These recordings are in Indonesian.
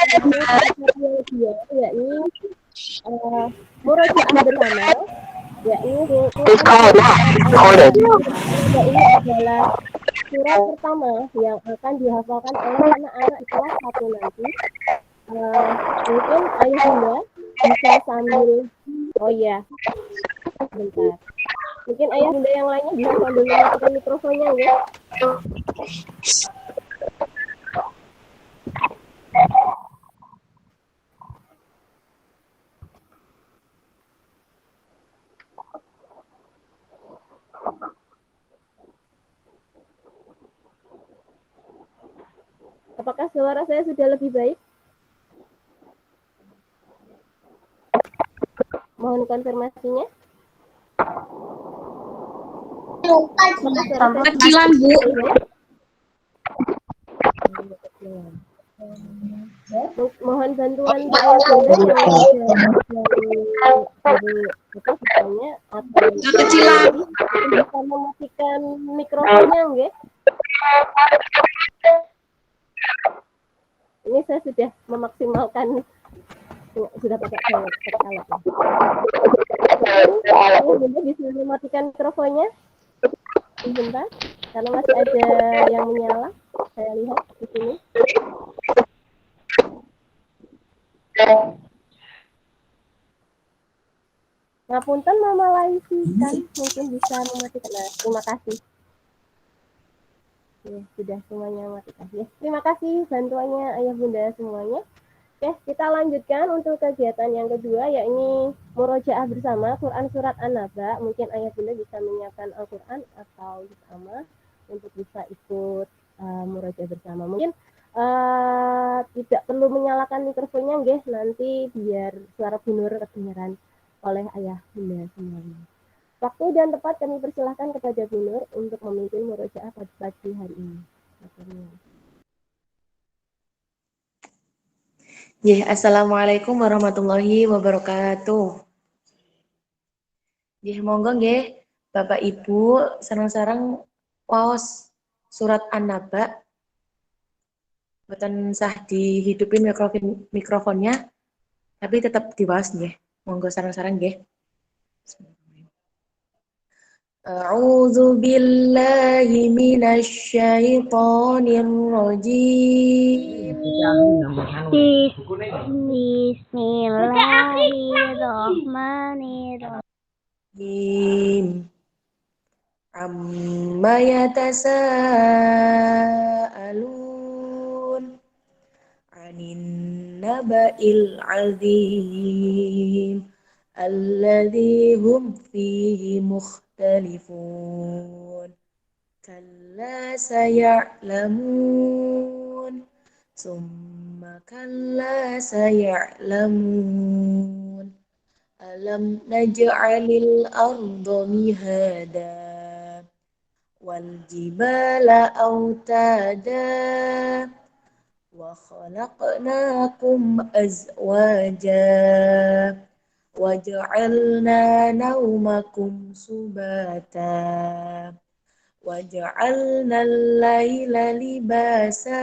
yang kedua, yakni murojaah bersama, yakni Quran surat ini adalah surat pertama yang akan dihafalkan oleh anak-anak di kelas 1 nanti. Mungkin ayah bunda bisa sambil, oh iya, bentar. Mungkin ayah bunda yang lainnya bisa sambil mematikan mikrofonnya ya. Apakah suara saya sudah lebih baik? Mohon konfirmasinya. Kecilan, Bu. Mohon bantuan ayah bunda yang dari atau Kecilan. bisa mematikan mikrofonnya nggih? Ini saya sudah memaksimalkan, sudah pakai alat. Bunda bisa mematikan mikrofonnya sebentar, karena masih ada yang menyala. Saya lihat di sini. Ngapunten Mama Laisi kan mungkin bisa mematikan. Nah, terima kasih. Ya, sudah semuanya matikan. Ya, terima kasih bantuannya ayah bunda semuanya. Oke, kita lanjutkan untuk kegiatan yang kedua, yakni murojaah bersama Quran Surat An-Naba. Mungkin ayah bunda bisa menyiapkan Al-Quran atau sama untuk bisa ikut murojaah bersama. Mungkin tidak perlu menyalakan mikrofonnya, nggih, nanti biar suara binur kedengaran oleh ayah bunda semuanya. Waktu dan tempat kami persilahkan kepada binur untuk memimpin murojaah pada pagi hari ini. Assalamualaikum warahmatullahi wabarakatuh. Monggo nggih Bapak Ibu sareng-sareng waos surat An-Naba. Boten sah dihidupin mikrofonnya, tapi tetap diwaos nggih. Monggo sareng-sareng nggih. A'udzu billahi minasy syaithanir rajim. Bismillahirrahmanirrahim. Amma yatasaalun 'anin naba'il 'adzim alladzi hum fihi mukhtalifun. Kalla saya'lamun, summa kalla saya'lamun. Alam naj'alil arda mihada wal jibala autada wa khalaqnakum azwaja wa ja'alna naumakum subata wa ja'alna al-laila libasa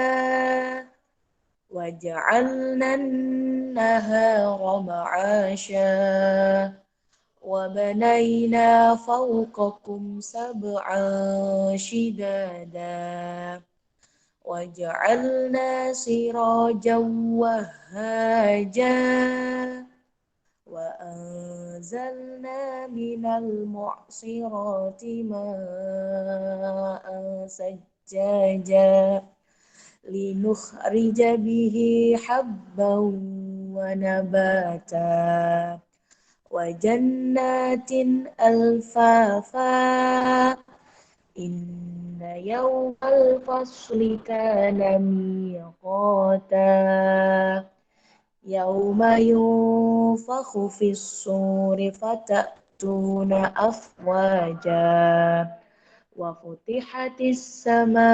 wa ja'alna an-nahara ma'asha wa banayna fawqakum sab'an shidada wa ja'alna sirajan wahhaja wa anzalna minal mu'sirati ma'an sajjaja linukhrija bihi habban wa nabata wa jannatin alfafa inna yawmal fasli kana miqata yawma yunfakhu fis suri fatatuna afwaja wa futihatis samaa'u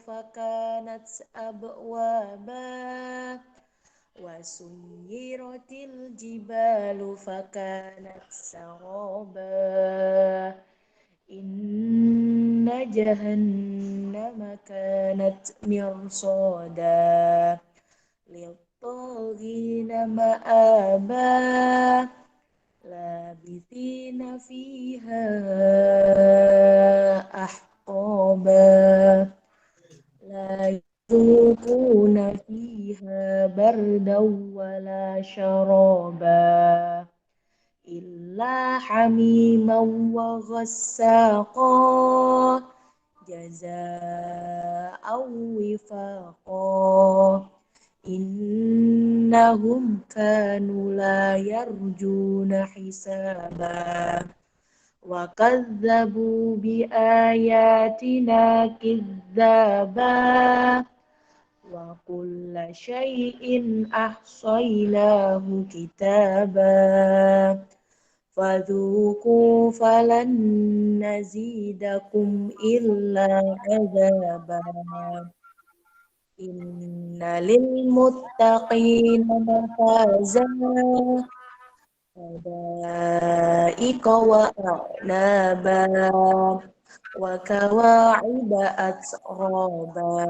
fakanat abwaba wa suyyiratil jibalu fakanat saraba inna jahannama kanat mirsada للطاغين مآبا لابثين فيها أحقابا لا يذوقون فيها بردا ولا شرابا إلا حميما وغساقا جزاء وفاقا إنهم كانوا لا يرجون حسابا وكذبوا بآياتنا كذابا وكل شيء أحصيناه كتابا فذوقوا فلن نزيدكم إلا عذابا إن للمتقين مفازا حدائق وأعنابا وكواعب أترابا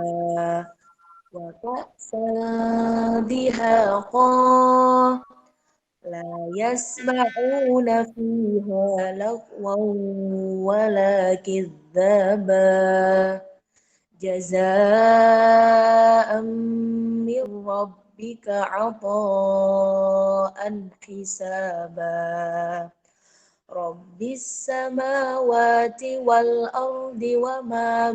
وكأسا دهاقا لا يسمعون فيها لغوا ولا كذابا جزاء من ربك عطاء حسابا رب السماوات والأرض وما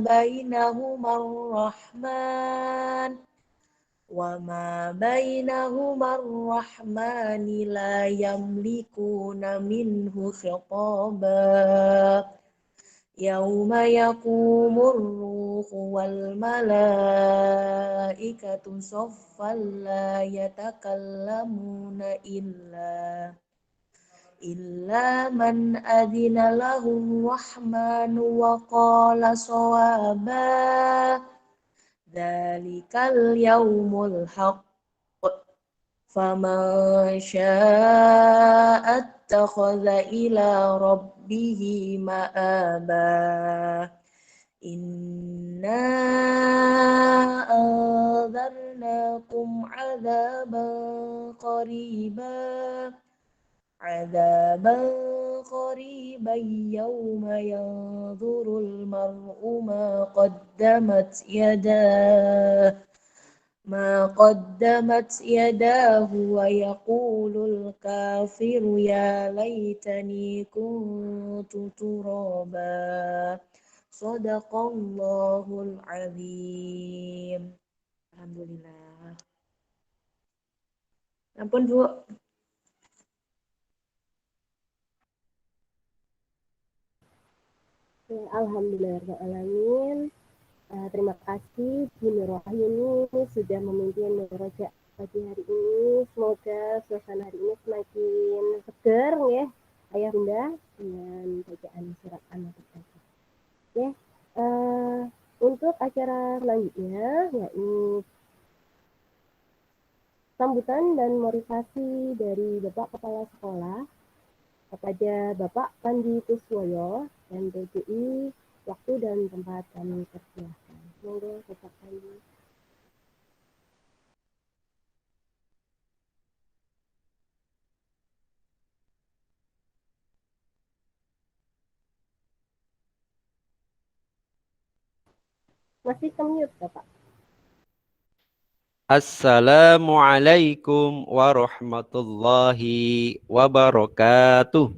بينهما الرحمن لا يملكون منه خطابا يوم يقوم الروح والملائكة صفا لا يتكلمون إلا من أذن له الرحمن وقال صوابا ذلك اليوم الحق فمن شاء اتخذ إلى ربه مآبا إنا أنذرناكم عذابا قريبا يوم ينظر المرء ما قدمت يداه ويقول الكافر يا ليتني كنت ترابا صدق الله العظيم. Alhamdulillah. Ampun Bu. Alhamdulillahirrahmanirrahim. Terima kasih Bu Nur Wahyuni sudah memimpin Murojaah pagi hari ini. Semoga suasana hari ini semakin seger ya, Ayah Bunda, dengan bacaan surat An-Nahl. Ya, untuk acara selanjutnya yakni sambutan dan motivasi dari Bapak Kepala Sekolah kepada Bapak Pandi Kuswoyo dan PGI. Waktu dan tempat kami persilahkan. Monggo Bapak Pandi. Masih ke-mute Bapak. Assalamualaikum warahmatullahi wabarakatuh.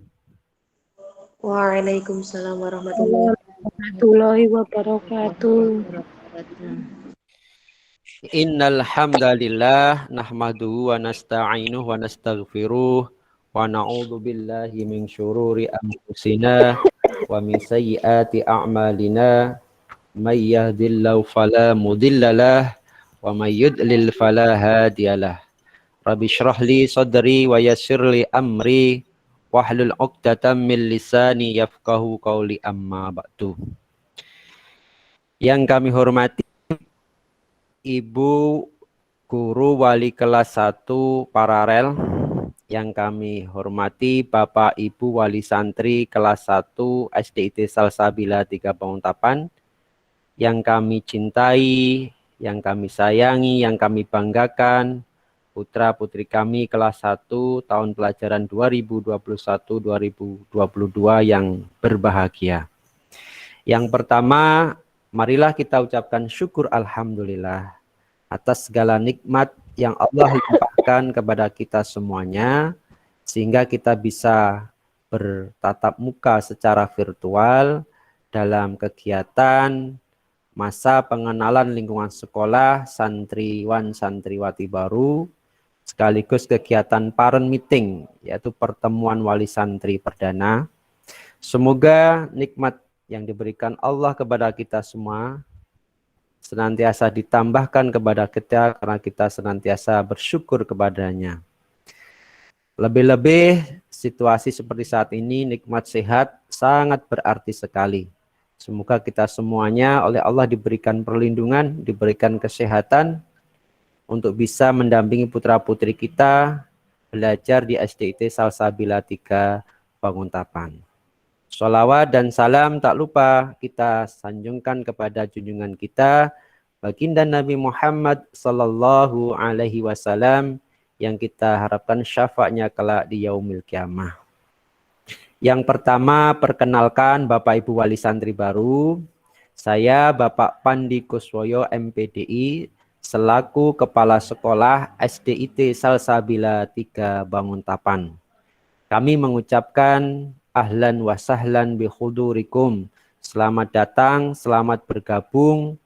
Waalaikumsalam warahmatullahi wabarakatuh. Innal hamdalillah nahmaduhu wa nasta'inuhu wa nastaghfiruh wa na'udzu billahi min syururi anfusina wa min sayyiati a'malina may yahdihillahu fala mudhillalah wa may yudlil fala hadiyalah. Rabbi shrah li sadri wa yassir li amri wahlul 'uqdatam min lisani yafqahu qawli amma ba'du. Yang kami hormati Ibu Guru Wali kelas 1 Paralel, yang kami hormati Bapak Ibu Wali Santri kelas 1 SDIT Salsabila 3 Bauntapan, yang kami cintai, yang kami sayangi, yang kami banggakan, putra-putri kami kelas 1 tahun pelajaran 2021-2022 yang berbahagia. Yang pertama, marilah kita ucapkan syukur alhamdulillah atas segala nikmat yang Allah limpahkan kepada kita semuanya, sehingga kita bisa bertatap muka secara virtual dalam kegiatan masa pengenalan lingkungan sekolah santriwan santriwati baru, sekaligus kegiatan parent meeting, yaitu pertemuan wali santri perdana. Semoga nikmat yang diberikan Allah kepada kita semua senantiasa ditambahkan kepada kita karena kita senantiasa bersyukur kepadanya. Lebih-lebih situasi seperti saat ini, nikmat sehat sangat berarti sekali. Semoga kita semuanya oleh Allah diberikan perlindungan, diberikan kesehatan untuk bisa mendampingi putra-putri kita belajar di SDIT Salsabila 3 Banguntapan. Sholawat dan salam tak lupa kita sanjungkan kepada junjungan kita, baginda Nabi Muhammad sallallahu alaihi wasallam, yang kita harapkan syafaatnya kelak di yaumil kiamah. Yang pertama, perkenalkan Bapak Ibu Wali Santri baru. Saya Bapak Pandi Kuswoyo MPDI selaku Kepala Sekolah SDIT Salsabila 3 Banguntapan. Kami mengucapkan ahlan wa sahlan bi hudurikum. Selamat datang, selamat bergabung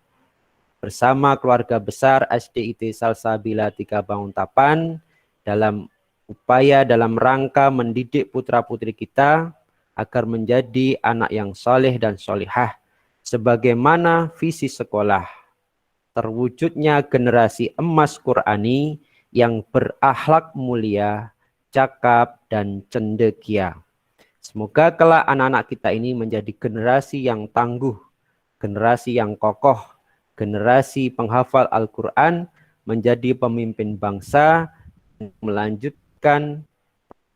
bersama keluarga besar SDIT Salsabila 3 Banguntapan dalam upaya dalam rangka mendidik putra-putri kita agar menjadi anak yang soleh dan solihah sebagaimana visi sekolah, terwujudnya generasi emas Qur'ani yang berakhlak mulia, cakap, dan cendekia. Semoga kelak anak-anak kita ini menjadi generasi yang tangguh, generasi yang kokoh, generasi penghafal Al-Quran, menjadi pemimpin bangsa, melanjutkan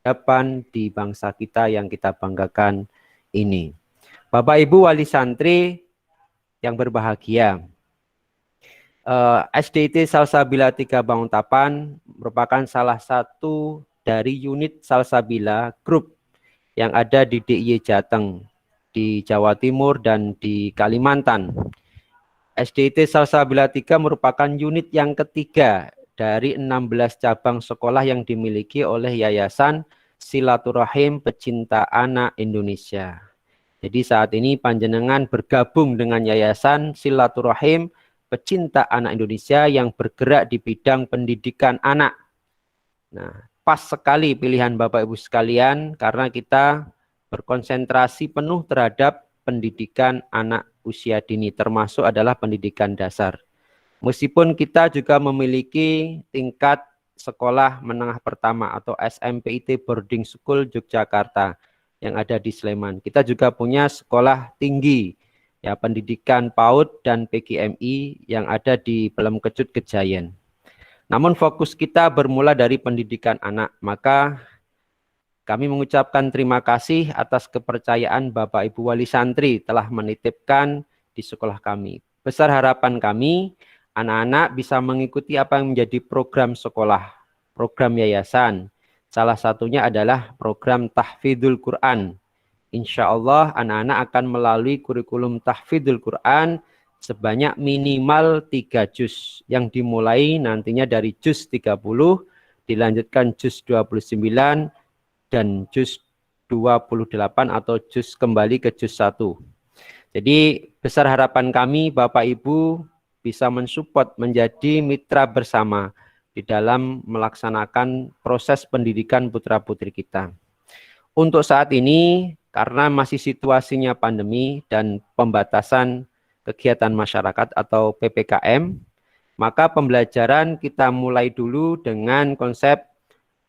peradaban di bangsa kita yang kita banggakan ini. Bapak Ibu Wali Santri yang berbahagia, SDIT Salsabila 3 Banguntapan merupakan salah satu dari unit Salsabila Group yang ada di DIY Jateng, di Jawa Timur dan di Kalimantan. SDIT Salsabila 3 merupakan unit yang ketiga dari 16 cabang sekolah yang dimiliki oleh Yayasan Silaturahim Pecinta Anak Indonesia. Jadi saat ini panjenengan bergabung dengan Yayasan Silaturahim Pecinta Anak Indonesia yang bergerak di bidang pendidikan anak. Nah, pas sekali pilihan Bapak Ibu sekalian karena kita berkonsentrasi penuh terhadap pendidikan anak usia dini, termasuk adalah pendidikan dasar. Meskipun kita juga memiliki tingkat sekolah menengah pertama atau SMPIT Boarding School Yogyakarta yang ada di Sleman. Kita juga punya sekolah tinggi, ya, pendidikan PAUD dan PGMI yang ada di Pelemkecut Kejayan. Namun fokus kita bermula dari pendidikan anak, maka kami mengucapkan terima kasih atas kepercayaan Bapak Ibu Wali Santri telah menitipkan di sekolah kami. Besar harapan kami, anak-anak bisa mengikuti apa yang menjadi program sekolah, program yayasan. Salah satunya adalah program Tahfidzul Quran. Insya Allah anak-anak akan melalui kurikulum Tahfidzul Quran sebanyak minimal 3 juz yang dimulai nantinya dari juz 30, dilanjutkan juz 29 dan juz 28 atau juz kembali ke juz 1. Jadi besar harapan kami Bapak Ibu bisa mensupport menjadi mitra bersama di dalam melaksanakan proses pendidikan putra-putri kita. Untuk saat ini karena masih situasinya pandemi dan pembatasan kegiatan masyarakat atau PPKM, maka pembelajaran kita mulai dulu dengan konsep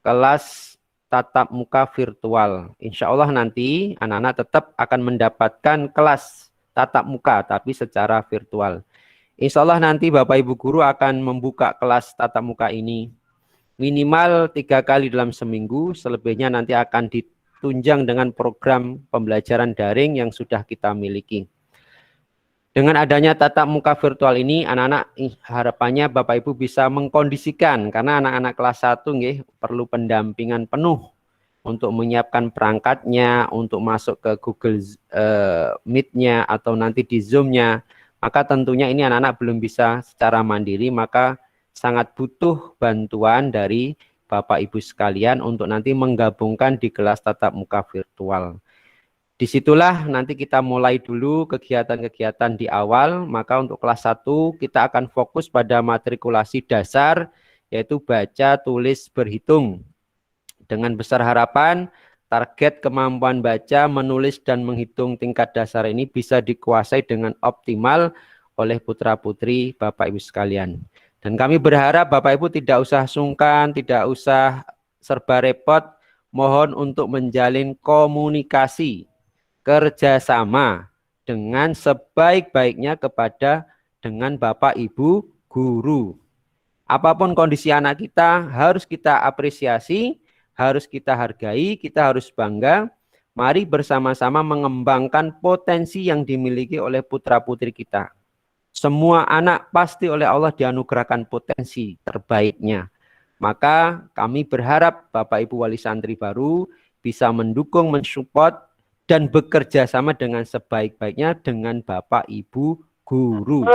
kelas tatap muka virtual. Insya Allah nanti anak-anak tetap akan mendapatkan kelas tatap muka tapi secara virtual. Insya Allah nanti Bapak Ibu Guru akan membuka kelas tatap muka ini minimal 3 kali dalam seminggu, selebihnya nanti akan ditunjang dengan program pembelajaran daring yang sudah kita miliki. Dengan adanya tatap muka virtual ini, anak-anak harapannya Bapak Ibu bisa mengkondisikan, karena anak-anak kelas 1 nggih, perlu pendampingan penuh untuk menyiapkan perangkatnya, untuk masuk ke Google Meet-nya atau nanti di Zoom-nya. Maka tentunya ini anak-anak belum bisa secara mandiri, maka sangat butuh bantuan dari Bapak Ibu sekalian untuk nanti menggabungkan di kelas tatap muka virtual. Disitulah nanti kita mulai dulu kegiatan-kegiatan di awal, maka untuk kelas 1 kita akan fokus pada matrikulasi dasar, yaitu baca, tulis, berhitung. Dengan besar harapan, target kemampuan baca, menulis, dan menghitung tingkat dasar ini bisa dikuasai dengan optimal oleh putra-putri Bapak Ibu sekalian. Dan kami berharap Bapak Ibu tidak usah sungkan, tidak usah serba repot, mohon untuk menjalin komunikasi kerjasama dengan sebaik-baiknya dengan Bapak Ibu guru. Apapun kondisi anak kita harus kita apresiasi, harus kita hargai, kita harus bangga. Mari bersama-sama mengembangkan potensi yang dimiliki oleh putra-putri kita. Semua anak pasti oleh Allah dianugerahkan potensi terbaiknya. Maka kami berharap Bapak Ibu wali santri baru bisa mendukung, mensupport, dan bekerja sama dengan sebaik-baiknya dengan Bapak Ibu guru.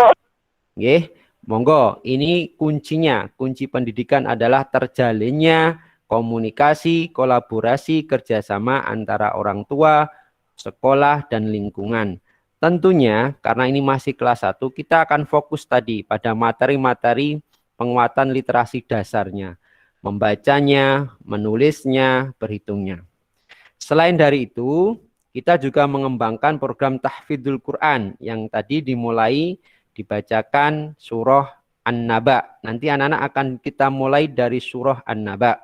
Nggih, monggo, ini kuncinya. Kunci pendidikan adalah terjalinnya komunikasi, kolaborasi, kerjasama antara orang tua, sekolah, dan lingkungan. Tentunya karena ini masih kelas 1, kita akan fokus tadi pada materi-materi penguatan literasi dasarnya. Membacanya, menulisnya, berhitungnya. Selain dari itu, kita juga mengembangkan program tahfidzul Quran yang tadi dimulai dibacakan surah An-Naba. Nanti anak-anak akan kita mulai dari surah An-Naba.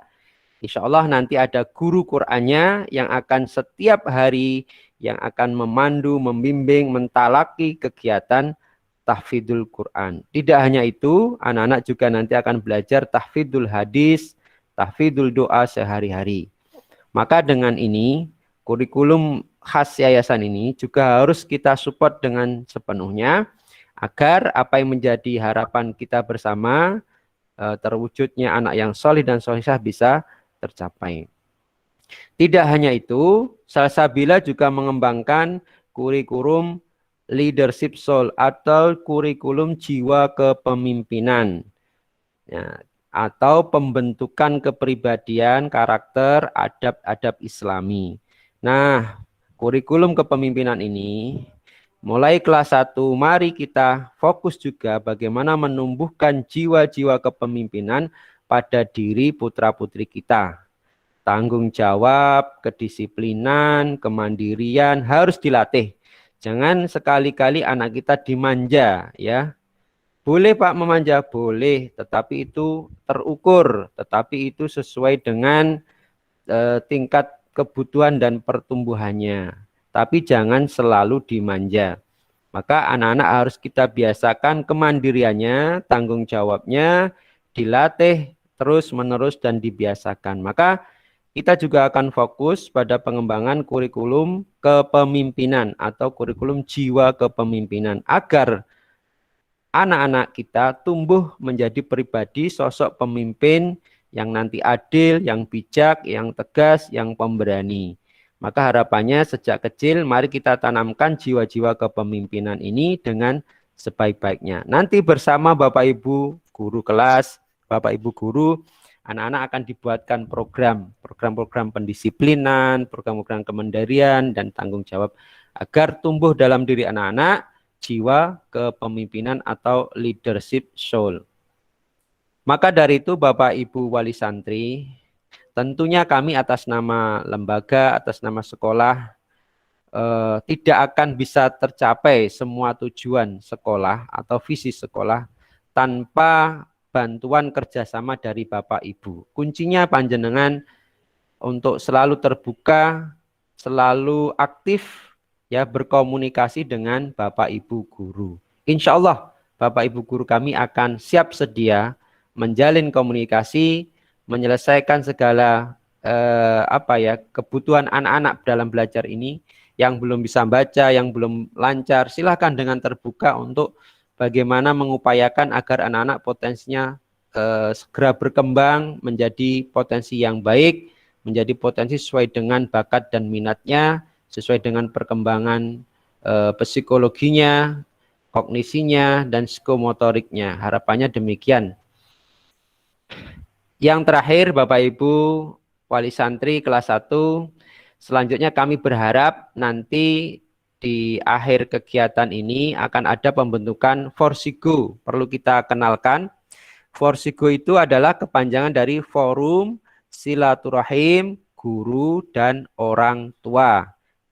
Insya Allah nanti ada guru Qur'annya yang akan setiap hari yang akan memandu, membimbing, mentalaki kegiatan tahfidzul Quran. Tidak hanya itu, anak-anak juga nanti akan belajar tahfidzul hadis, tahfidzul doa sehari-hari. Maka dengan ini, kurikulum khas yayasan ini juga harus kita support dengan sepenuhnya agar apa yang menjadi harapan kita bersama terwujudnya anak yang solih dan solihah bisa tercapai. Tidak hanya itu, Salsabila juga mengembangkan kurikulum leadership soul atau kurikulum jiwa kepemimpinan. Ya, atau pembentukan kepribadian, karakter, adab-adab Islami. Nah, kurikulum kepemimpinan ini mulai kelas 1, mari kita fokus juga bagaimana menumbuhkan jiwa-jiwa kepemimpinan pada diri putra-putri kita. Tanggung jawab, kedisiplinan, kemandirian harus dilatih. Jangan sekali-kali anak kita dimanja, ya. Boleh Pak memanja, boleh, tetapi itu terukur, tetapi itu sesuai dengan tingkat kebutuhan dan pertumbuhannya. Tapi jangan selalu dimanja. Maka anak-anak harus kita biasakan kemandiriannya, tanggung jawabnya, dilatih terus-menerus dan dibiasakan. Maka kita juga akan fokus pada pengembangan kurikulum kepemimpinan atau kurikulum jiwa kepemimpinan agar anak-anak kita tumbuh menjadi pribadi sosok pemimpin yang nanti adil, yang bijak, yang tegas, yang pemberani. Maka harapannya sejak kecil mari kita tanamkan jiwa-jiwa kepemimpinan ini dengan sebaik-baiknya. Nanti bersama Bapak Ibu guru kelas, Bapak Ibu guru, anak-anak akan dibuatkan program-program pendisiplinan, program-program kemandirian dan tanggung jawab agar tumbuh dalam diri anak-anak jiwa kepemimpinan atau leadership soul. Maka dari itu Bapak Ibu wali santri, tentunya kami atas nama lembaga, atas nama sekolah, tidak akan bisa tercapai semua tujuan sekolah atau visi sekolah tanpa bantuan kerjasama dari Bapak Ibu. Kuncinya panjenengan untuk selalu terbuka, selalu aktif, ya berkomunikasi dengan Bapak Ibu guru. Insya Allah Bapak Ibu guru kami akan siap sedia menjalin komunikasi, menyelesaikan segala kebutuhan anak-anak dalam belajar ini yang belum bisa baca, yang belum lancar, silahkan dengan terbuka untuk bagaimana mengupayakan agar anak-anak potensinya segera berkembang menjadi potensi yang baik, menjadi potensi sesuai dengan bakat dan minatnya, sesuai dengan perkembangan psikologinya, kognisinya, dan psikomotoriknya. Harapannya demikian. Yang terakhir, Bapak Ibu wali santri kelas 1, selanjutnya kami berharap nanti di akhir kegiatan ini akan ada pembentukan Forsigo. Perlu kita kenalkan, Forsigo itu adalah kepanjangan dari Forum Silaturahim Guru dan Orang Tua.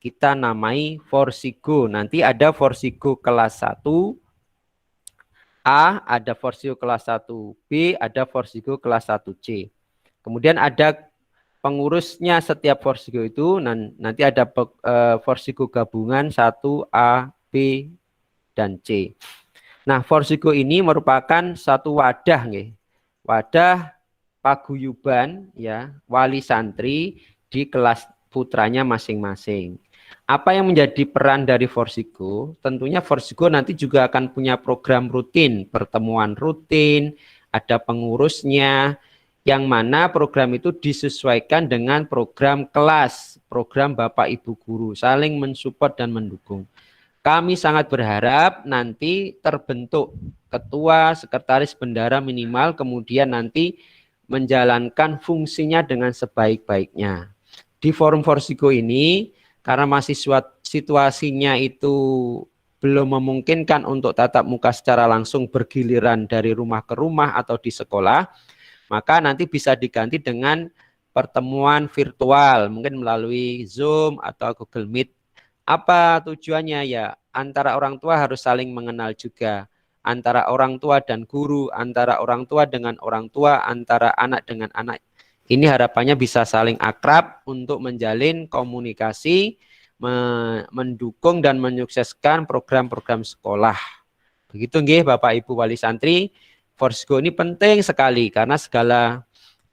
Kita namai Forsigo. Nanti ada Forsigo kelas 1, A, ada Forsigo kelas 1B, ada Forsigo kelas 1C. Kemudian ada pengurusnya setiap Forsigo itu, nanti ada Forsigo gabungan 1A, B, dan C. Nah, Forsigo ini merupakan satu wadah, nih, wadah paguyuban ya wali santri di kelas putranya masing-masing. Apa yang menjadi peran dari Forsigo? Tentunya Forsigo nanti juga akan punya program rutin, pertemuan rutin, ada pengurusnya, yang mana program itu disesuaikan dengan program kelas, program Bapak Ibu Guru, saling mensupport dan mendukung. Kami sangat berharap nanti terbentuk ketua, sekretaris, bendara minimal, kemudian nanti menjalankan fungsinya dengan sebaik-baiknya. Di forum Forsigo ini, karena masih situasinya itu belum memungkinkan untuk tatap muka secara langsung bergiliran dari rumah ke rumah atau di sekolah, maka nanti bisa diganti dengan pertemuan virtual, mungkin melalui Zoom atau Google Meet. Apa tujuannya ya? Antara orang tua harus saling mengenal juga. Antara orang tua dan guru, antara orang tua dengan orang tua, antara anak dengan anak. Ini harapannya bisa saling akrab untuk menjalin komunikasi, mendukung dan menyukseskan program-program sekolah. Begitu nggih Bapak Ibu wali santri. Forsigo ini penting sekali karena segala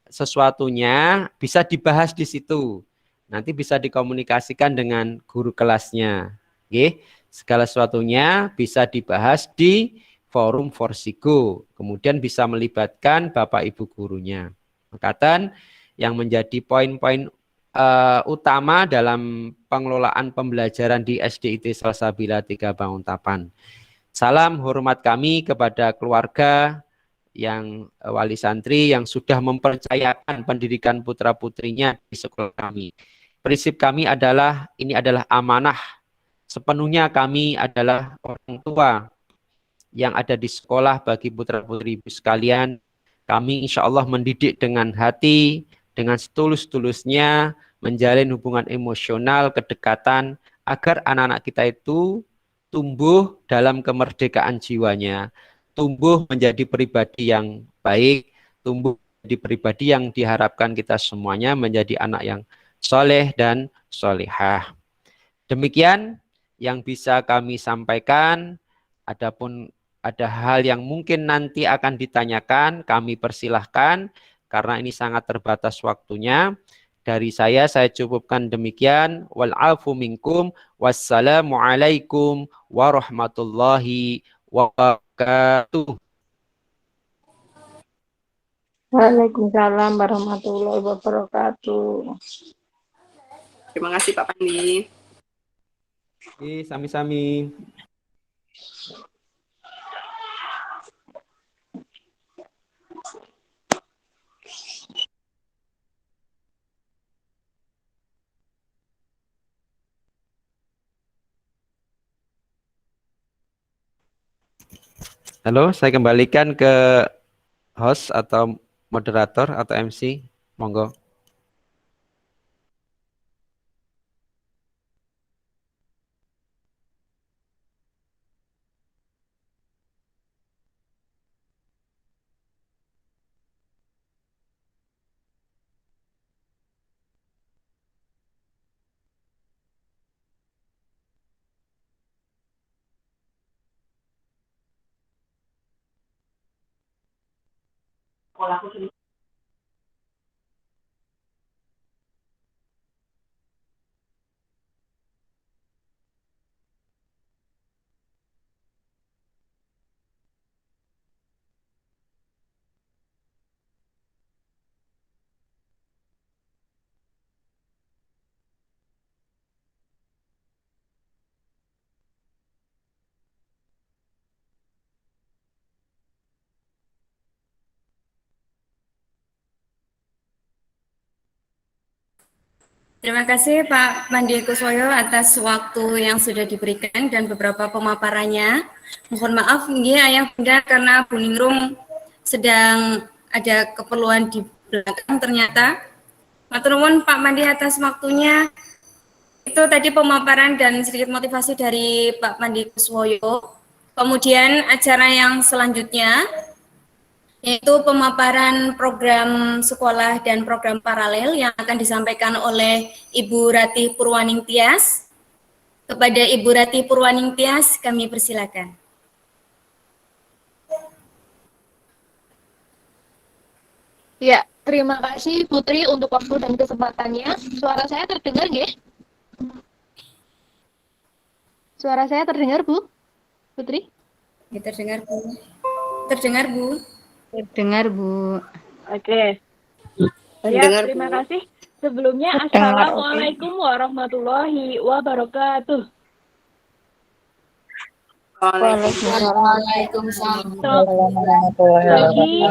sesuatunya bisa dibahas di situ. Nanti bisa dikomunikasikan dengan guru kelasnya. Oke, segala sesuatunya bisa dibahas di forum Forsigo. Kemudian bisa melibatkan Bapak Ibu gurunya. Makatan yang menjadi poin-poin utama dalam pengelolaan pembelajaran di SDIT Salsabila 3 Banguntapan. Salam hormat kami kepada keluarga yang wali santri yang sudah mempercayakan pendidikan putra-putrinya di sekolah kami. Prinsip kami adalah, ini adalah amanah. Sepenuhnya kami adalah orang tua yang ada di sekolah bagi putra-putri sekalian. Kami insya Allah mendidik dengan hati, dengan setulus-tulusnya, menjalin hubungan emosional, kedekatan, agar anak-anak kita itu tumbuh dalam kemerdekaan jiwanya, tumbuh menjadi pribadi yang baik, tumbuh menjadi pribadi yang diharapkan kita semuanya menjadi anak yang soleh dan solehah. Demikian yang bisa kami sampaikan. Adapun ada hal yang mungkin nanti akan ditanyakan, kami persilahkan karena ini sangat terbatas waktunya. Dari saya cukupkan demikian. Wal'afu minkum. Wassalamualaikum warahmatullahi wabarakatuh. Waalaikumsalam warahmatullahi wabarakatuh. Terima kasih Pak Pandi. Sami-sami. Halo, saya kembalikan ke host atau moderator atau MC. Monggo. Terima kasih Pak Mandi Kuswoyo atas waktu yang sudah diberikan dan beberapa pemaparannya. Mohon maaf nggih Ayah Bunda karena Bu Ningrum sedang ada keperluan di belakang ternyata. Matur nuwun Pak Mandi atas waktunya. Itu tadi pemaparan dan sedikit motivasi dari Pak Mandi Kuswoyo. Kemudian acara yang selanjutnya yaitu pemaparan program sekolah dan program paralel yang akan disampaikan oleh Ibu Ratih Purwaning Tias. Kepada Ibu Ratih Purwaning Tias, kami persilakan. Ya, terima kasih Putri untuk waktu dan kesempatannya. Suara saya terdengar nggih? Suara saya terdengar, Bu? Putri? Ya, terdengar, Bu. Terdengar, Bu. Terdengar, Bu. Oke. Ya, terima kasih. Sebelumnya, Assalamualaikum warahmatullahi wabarakatuh. Waalaikumsalam. Bagi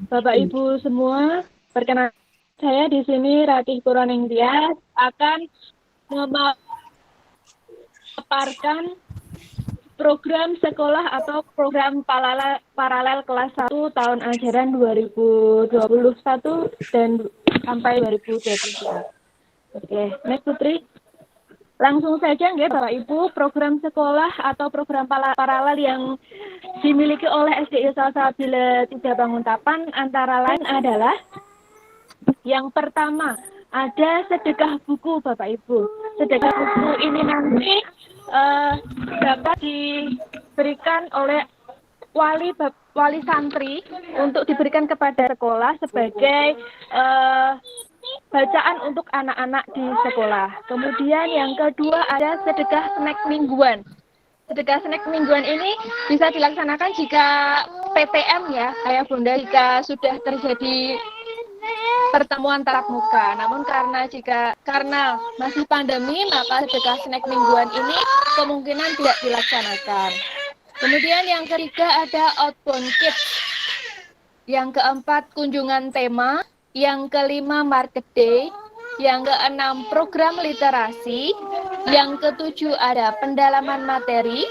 Bapak Ibu semua, perkenalkan saya di sini Ratih Purwaning Tias akan memaparkan program sekolah atau program paralel kelas 1 tahun ajaran 2021 dan sampai 2022. Oke, next Putri. Langsung saja nggih Bapak Ibu, program sekolah atau program paralel yang dimiliki oleh SDI Salsabila 3 Banguntapan antara lain adalah yang pertama, ada sedekah buku Bapak Ibu. Sedekah buku ini nanti dapat diberikan oleh wali santri untuk diberikan kepada sekolah sebagai bacaan untuk anak-anak di sekolah. Kemudian yang kedua ada sedekah snack mingguan. Sedekah snack mingguan ini bisa dilaksanakan jika PTM ya, Ayah Bunda, jika sudah terjadi pertemuan tatap muka. Namun karena masih pandemi, maka sedekah snack mingguan ini kemungkinan tidak dilaksanakan. Kemudian yang ketiga ada outbound kids. Yang keempat kunjungan tema. Yang kelima market day. Yang keenam program literasi. Yang ketujuh ada pendalaman materi.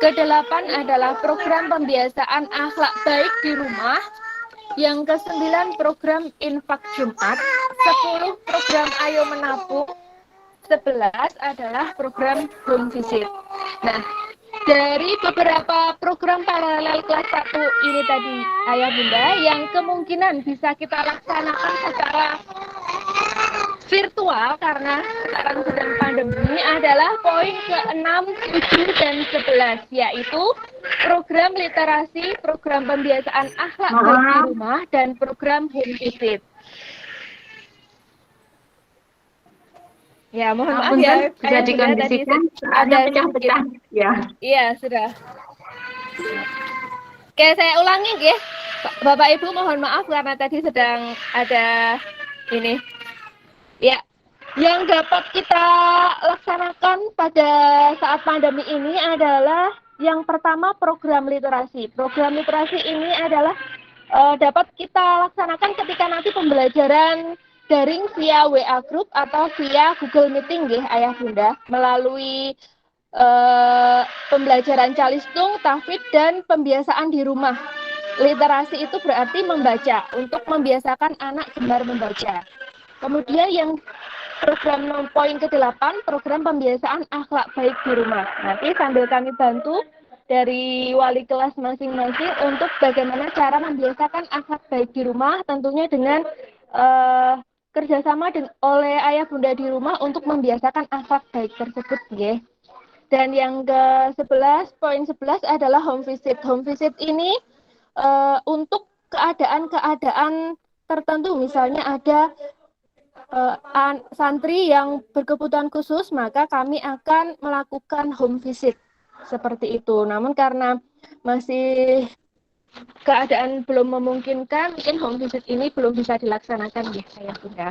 Kedelapan adalah program pembiasaan akhlak baik di rumah. Yang ke-9 program infak Jumat, 10 program Ayo Menabung, 11 adalah program home visit. Nah, dari beberapa program paralel kelas 1 ini tadi Ayah Bunda yang kemungkinan bisa kita laksanakan secara virtual karena sekarang sedang pandemi adalah poin ke-6, 7, dan 11 yaitu program literasi, program pembiasaan akhlak baik di rumah, dan program home visit. Ya, mohon maaf ya, bisa dikondisikan, ada pecah-pecah. Ya. Iya, sudah. Oke, saya ulangi ya. Bapak Ibu mohon maaf karena tadi sedang ada ini. Ya, yang dapat kita laksanakan pada saat pandemi ini adalah yang pertama program literasi. Program literasi ini adalah dapat kita laksanakan ketika nanti pembelajaran daring via WA Group atau via Google Meeting ya Ayah Bunda melalui pembelajaran calistung, tahfidz, dan pembiasaan di rumah. Literasi itu berarti membaca, untuk membiasakan anak gemar membaca. Kemudian yang program poin ke-8, program pembiasaan akhlak baik di rumah. Nanti sambil kami bantu dari wali kelas masing-masing untuk bagaimana cara membiasakan akhlak baik di rumah, tentunya dengan kerjasama oleh ayah bunda di rumah untuk membiasakan akhlak baik tersebut, ya. Dan yang ke-11, poin 11 adalah home visit. Home visit ini untuk keadaan-keadaan tertentu, misalnya ada santri yang berkebutuhan khusus, maka kami akan melakukan home visit seperti itu. Namun karena masih keadaan belum memungkinkan, mungkin home visit ini belum bisa dilaksanakan ya saya Bunda.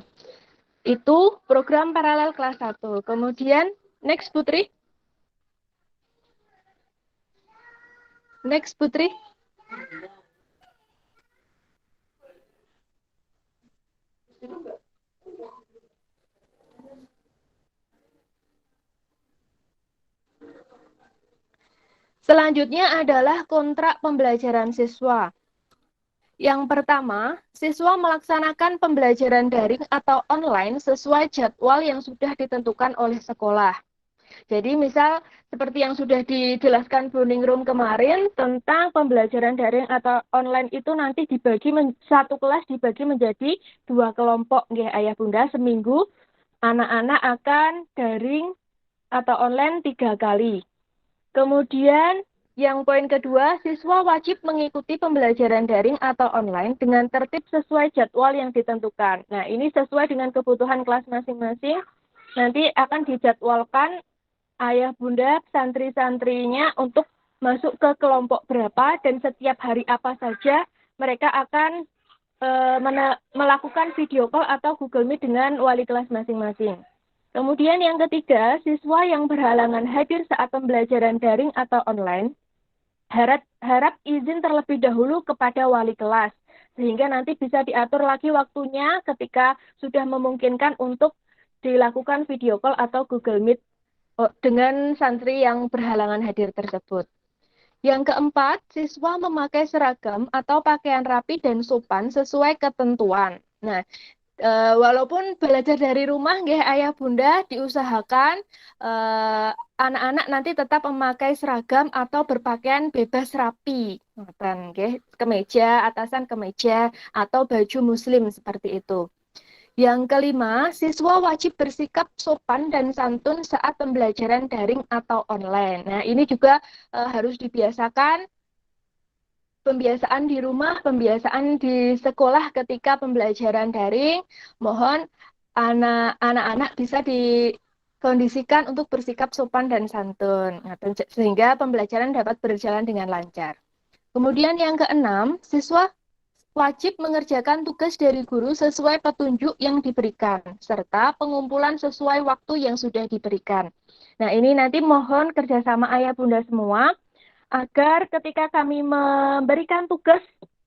Itu program paralel kelas 1. Kemudian next Putri. Next Putri. Selanjutnya adalah kontrak pembelajaran siswa. Yang pertama, siswa melaksanakan pembelajaran daring atau online sesuai jadwal yang sudah ditentukan oleh sekolah. Jadi misal seperti yang sudah dijelaskan Bu Ningrum kemarin tentang pembelajaran daring atau online itu nanti dibagi satu kelas dibagi menjadi 2 kelompok nggih Ayah Bunda, seminggu anak-anak akan daring atau online 3 kali. Kemudian yang poin kedua, siswa wajib mengikuti pembelajaran daring atau online dengan tertib sesuai jadwal yang ditentukan. Nah, ini sesuai dengan kebutuhan kelas masing-masing. Nanti akan dijadwalkan ayah bunda santri-santrinya untuk masuk ke kelompok berapa dan setiap hari apa saja mereka akan melakukan video call atau Google Meet dengan wali kelas masing-masing. Kemudian yang ketiga, siswa yang berhalangan hadir saat pembelajaran daring atau online harap izin terlebih dahulu kepada wali kelas, sehingga nanti bisa diatur lagi waktunya ketika sudah memungkinkan untuk dilakukan video call atau Google Meet dengan santri yang berhalangan hadir tersebut. Yang keempat, siswa memakai seragam atau pakaian rapi dan sopan sesuai ketentuan. Nah, walaupun belajar dari rumah, nggih ayah bunda diusahakan anak-anak nanti tetap memakai seragam atau berpakaian bebas rapi, nggih, kemeja, atasan kemeja atau baju muslim seperti itu. Yang kelima, siswa wajib bersikap sopan dan santun saat pembelajaran daring atau online. Nah, ini juga harus dibiasakan. Pembiasaan di rumah, pembiasaan di sekolah ketika pembelajaran daring, mohon anak-anak bisa dikondisikan untuk bersikap sopan dan santun, sehingga pembelajaran dapat berjalan dengan lancar. Kemudian yang keenam, siswa wajib mengerjakan tugas dari guru sesuai petunjuk yang diberikan, serta pengumpulan sesuai waktu yang sudah diberikan. Nah, ini nanti mohon kerjasama ayah bunda semua, agar ketika kami memberikan tugas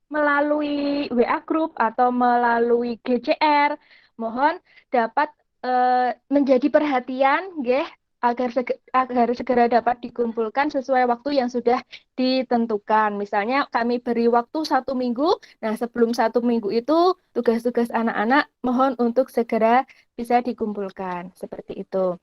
melalui WA Group atau melalui GCR, mohon dapat menjadi perhatian, nggih, agar segera dapat dikumpulkan sesuai waktu yang sudah ditentukan. Misalnya kami beri waktu 1 minggu, nah sebelum 1 minggu itu tugas-tugas anak-anak mohon untuk segera bisa dikumpulkan, seperti itu.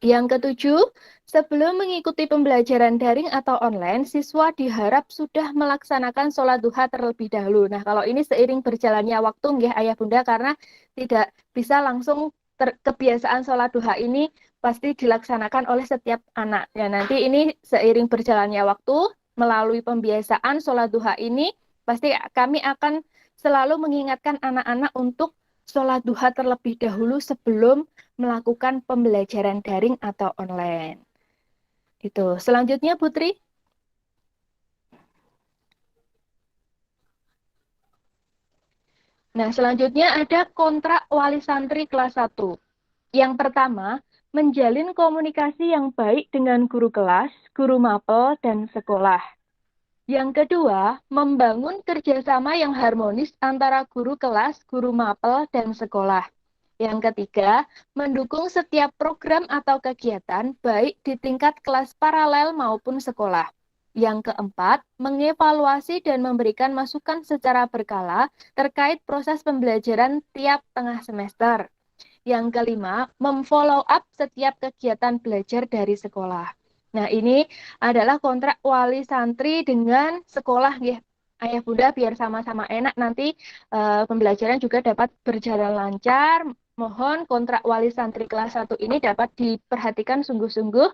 Yang ketujuh, sebelum mengikuti pembelajaran daring atau online, siswa diharap sudah melaksanakan sholat duha terlebih dahulu. Nah, kalau ini seiring berjalannya waktu, nggih ayah bunda, karena tidak bisa langsung kebiasaan sholat duha ini pasti dilaksanakan oleh setiap anak. Ya, nanti ini seiring berjalannya waktu, melalui pembiasaan sholat duha ini, pasti kami akan selalu mengingatkan anak-anak untuk sholat duha terlebih dahulu sebelum melakukan pembelajaran daring atau online. Itu. Selanjutnya Putri. Nah, selanjutnya ada kontrak wali santri kelas 1. Yang pertama, menjalin komunikasi yang baik dengan guru kelas, guru mapel, dan sekolah. Yang kedua, membangun kerjasama yang harmonis antara guru kelas, guru mapel, dan sekolah. Yang ketiga, mendukung setiap program atau kegiatan baik di tingkat kelas paralel maupun sekolah. Yang keempat, mengevaluasi dan memberikan masukan secara berkala terkait proses pembelajaran tiap tengah semester. Yang kelima, memfollow up setiap kegiatan belajar dari sekolah. Nah, ini adalah kontrak wali santri dengan sekolah, ya, ayah bunda, biar sama-sama enak nanti pembelajaran juga dapat berjalan lancar. Mohon kontrak wali santri kelas 1 ini dapat diperhatikan sungguh-sungguh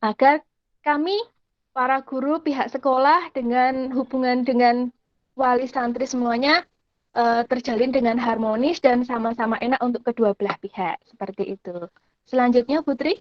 agar kami, para guru, pihak sekolah, dengan hubungan dengan wali santri semuanya terjalin dengan harmonis dan sama-sama enak untuk kedua belah pihak. Seperti itu. Selanjutnya, Putri.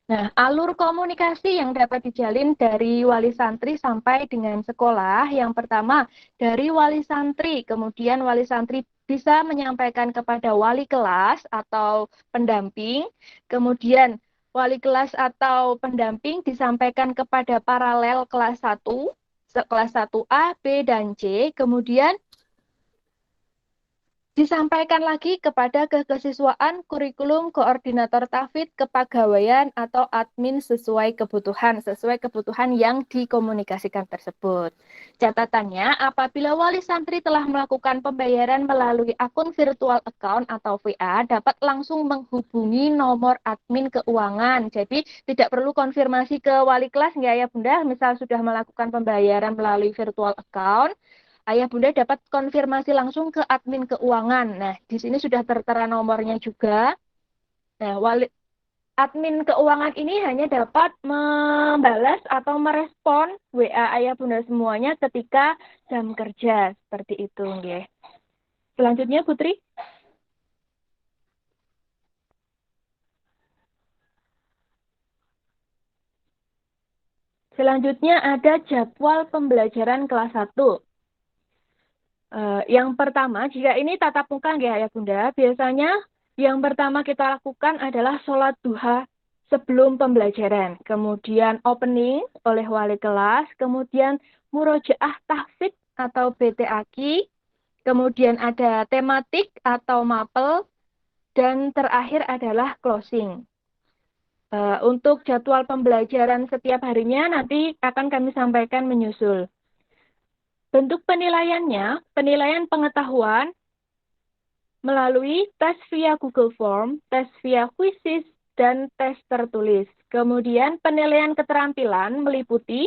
Nah, alur komunikasi yang dapat dijalin dari wali santri sampai dengan sekolah, yang pertama dari wali santri, kemudian wali santri bisa menyampaikan kepada wali kelas atau pendamping, kemudian wali kelas atau pendamping disampaikan kepada paralel kelas 1, kelas 1A, B, dan C, kemudian disampaikan lagi kepada kekesiswaan, kurikulum, koordinator tahfidz, kepegawaian, atau admin sesuai kebutuhan yang dikomunikasikan tersebut. Catatannya, apabila wali santri telah melakukan pembayaran melalui akun virtual account atau VA, dapat langsung menghubungi nomor admin keuangan. Jadi, tidak perlu konfirmasi ke wali kelas, ya Bunda, misal sudah melakukan pembayaran melalui virtual account, Ayah Bunda dapat konfirmasi langsung ke admin keuangan. Nah, di sini sudah tertera nomornya juga. Nah, admin keuangan ini hanya dapat membalas atau merespon WA Ayah Bunda semuanya ketika jam kerja. Seperti itu, nggih. Selanjutnya, Putri. Selanjutnya ada jadwal pembelajaran kelas 1. Yang pertama, jika ini tatap muka ya Bunda, biasanya yang pertama kita lakukan adalah sholat duha sebelum pembelajaran. Kemudian opening oleh wali kelas, kemudian murojaah tahfidz atau BTAQ, kemudian ada tematik atau mapel, dan terakhir adalah closing. Untuk jadwal pembelajaran setiap harinya nanti akan kami sampaikan menyusul. Bentuk penilaiannya, penilaian pengetahuan melalui tes via Google Form, tes via quizzes, dan tes tertulis. Kemudian penilaian keterampilan meliputi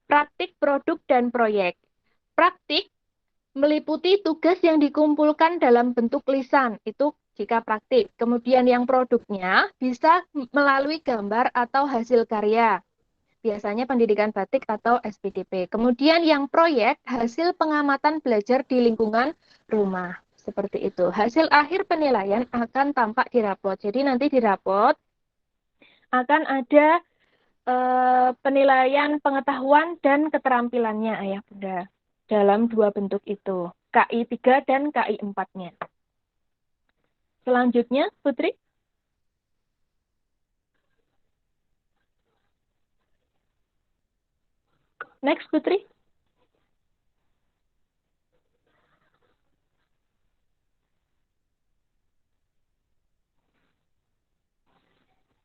praktik, produk, dan proyek. Praktik meliputi tugas yang dikumpulkan dalam bentuk lisan, itu jika praktik. Kemudian yang produknya bisa melalui gambar atau hasil karya. Biasanya pendidikan batik atau SPDP. Kemudian yang proyek, hasil pengamatan belajar di lingkungan rumah. Seperti itu. Hasil akhir penilaian akan tampak di rapot. Jadi nanti di rapot akan ada penilaian pengetahuan dan keterampilannya Ayah Bunda. Dalam 2 bentuk itu. KI 3 dan KI 4-nya. Selanjutnya, Putri. Next, Putri.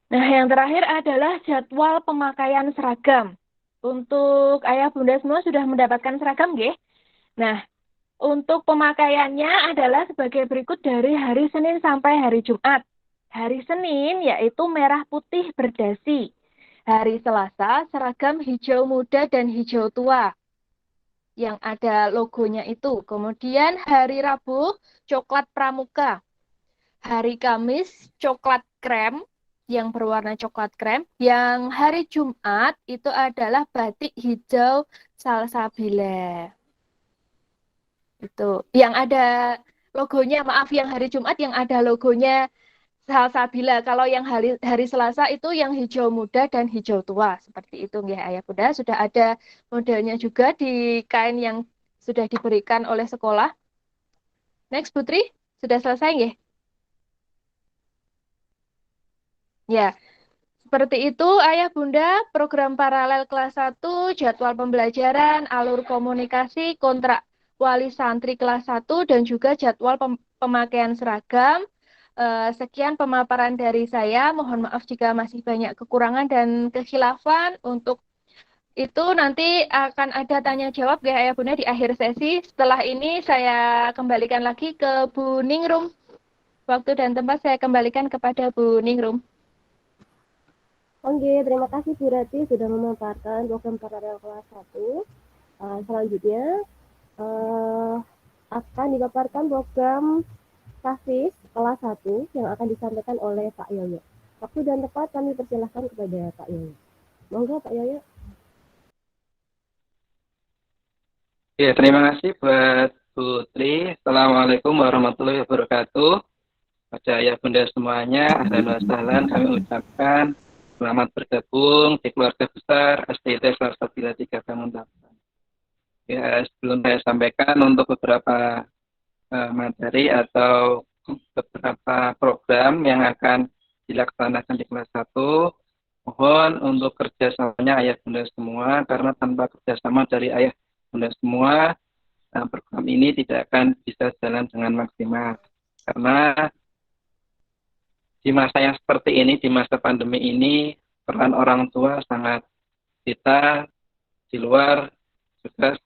Nah, yang terakhir adalah jadwal pemakaian seragam. Untuk Ayah Bunda semua sudah mendapatkan seragam, nggih? Nah, untuk pemakaiannya adalah sebagai berikut dari hari Senin sampai hari Jumat. Hari Senin yaitu merah putih berdasi. Hari Selasa, seragam hijau muda dan hijau tua yang ada logonya itu. Kemudian hari Rabu, coklat pramuka. Hari Kamis, coklat krem yang berwarna coklat krem. Yang hari Jumat itu adalah batik hijau salsabila. Itu. Yang ada logonya, maaf, yang hari Jumat yang ada logonya salsabila. Kalau yang hari Selasa itu yang hijau muda dan hijau tua. Seperti itu ya Ayah Bunda. Sudah ada modelnya juga di kain yang sudah diberikan oleh sekolah. Next Putri, sudah selesai ya? Ya, seperti itu Ayah Bunda, program paralel kelas 1, jadwal pembelajaran, alur komunikasi, kontrak wali santri kelas 1, dan juga jadwal pemakaian seragam. Sekian pemaparan dari saya. Mohon maaf jika masih banyak kekurangan dan kekhilafan. Untuk itu nanti akan ada tanya jawab ya Ayah Bunda di akhir sesi. Setelah ini saya kembalikan lagi ke Bu Ningrum. Waktu dan tempat saya kembalikan kepada Bu Ningrum. Oke, terima kasih Bu Rati sudah memaparkan program paralel kelas 1. Selanjutnya akan dipaparkan program tahfidz kelas 1 yang akan disampaikan oleh Pak Yoyo. Waktu dan tempat kami persilahkan kepada Pak Yoyo. Monggo Pak Yoyo. Ya, terima kasih buat Putri. Assalamualaikum warahmatullahi wabarakatuh. Pada Ayah Bunda semuanya, ahlan wa sahlan kami ucapkan selamat bergabung di keluarga besar SDIT Salsabila 3 Banguntapan. Ya, sebelum saya sampaikan untuk beberapa materi atau beberapa program yang akan dilaksanakan di kelas 1, mohon untuk kerjasamanya Ayah Bunda semua, karena tanpa kerjasama dari Ayah Bunda semua, program ini tidak akan bisa jalan dengan maksimal. Karena di masa yang seperti ini, di masa pandemi ini, peran orang tua sangat vital. Di luar juga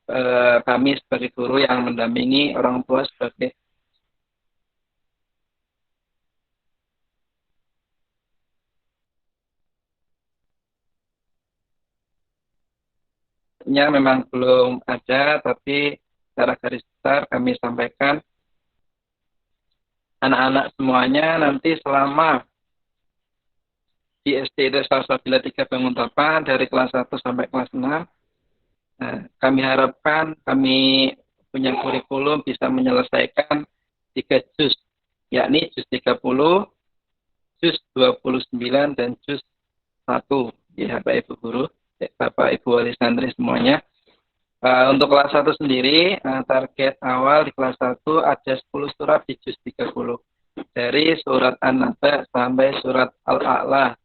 kami sebagai guru yang mendampingi orang tua sebagai memang belum ada, tapi secara garis besar kami sampaikan anak-anak semuanya nanti selama di SD Desa Salsabila 3 Banguntapan dari kelas 1 sampai kelas 6, kami harapkan kami punya kurikulum bisa menyelesaikan 3 juz, yakni juz 30, juz 29, dan juz 1. Ya, Bapak Ibu Guru, Bapak Ibu Wali Santri semuanya. Untuk kelas 1 sendiri, target awal di kelas 1 ada 10 surat di juz 30. Dari surat An-Naba sampai surat Al-A'la,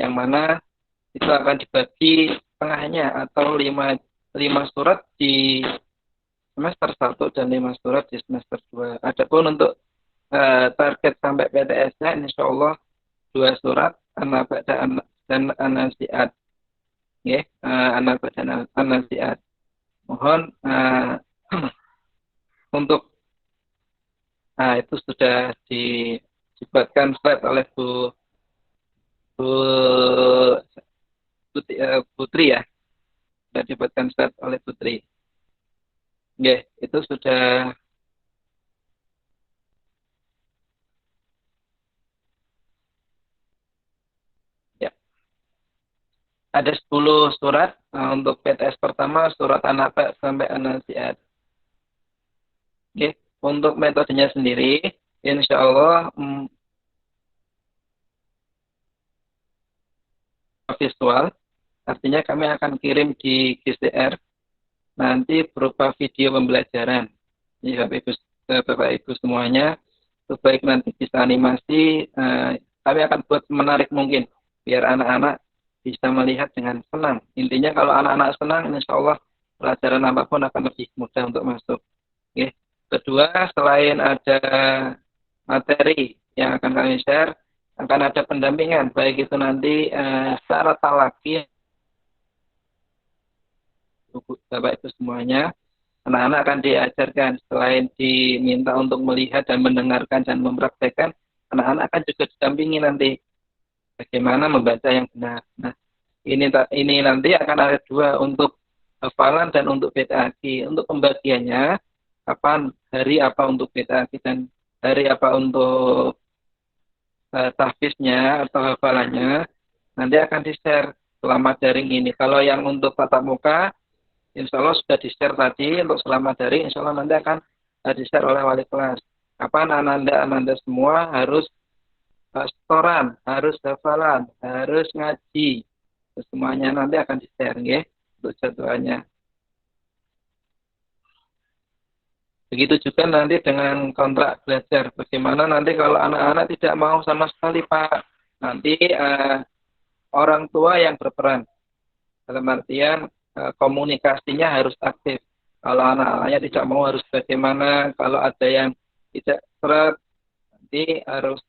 yang mana itu akan dibagi tengahnya atau 5 surat di semester 1 dan 5 surat di semester 2. Adapun untuk target sampai PTS-nya, insya Allah 2 surat, An-Naba dan An-Nazi'at. Ya, An-Naba dan An-Nazi'at. Mohon untuk itu sudah dibuatkan slide oleh Putri ya. Sudah dibuatkan slide oleh Putri. Oke, itu sudah ya. Ada 10 surat untuk PTS pertama, surat An-Naba sampai An-Nazi'at. Oke, untuk metodenya sendiri, insya Allah visual, artinya kami akan kirim di GCR nanti berupa video pembelajaran. Ya, Bapak Ibu semuanya, baik nanti bisa animasi, kami akan buat menarik mungkin biar anak-anak bisa melihat dengan senang. Intinya kalau anak-anak senang, insya Allah pelajaran apapun akan lebih mudah untuk masuk. Oke. Kedua, selain ada materi yang akan kami share, akan ada pendampingan, baik itu nanti secara talaki, Bapak Ibu semuanya, anak-anak akan diajarkan, selain diminta untuk melihat dan mendengarkan dan mempraktekkan, anak-anak akan juga didampingi nanti bagaimana membaca yang benar. Nah, ini nanti akan ada 2 untuk hafalan dan untuk PTAQ. Untuk pembagiannya, kapan, hari apa untuk PTAQ dan hari apa untuk tahfiznya atau hafalannya, nanti akan di-share selama daring ini. Kalau yang untuk tatap muka, insya Allah sudah di-share tadi. Untuk selama daring, insya Allah nanti akan di-share oleh wali kelas. Kapan ananda semua harus setoran, harus hafalan, harus ngaji. Semuanya nanti akan di-share ya, untuk jadwalnya. Begitu juga nanti dengan kontrak belajar. Bagaimana nanti kalau anak-anak tidak mau sama sekali, Pak, nanti orang tua yang berperan. Dalam artian komunikasinya harus aktif. Kalau anak-anaknya tidak mau harus bagaimana. Kalau ada yang tidak seret, nanti harus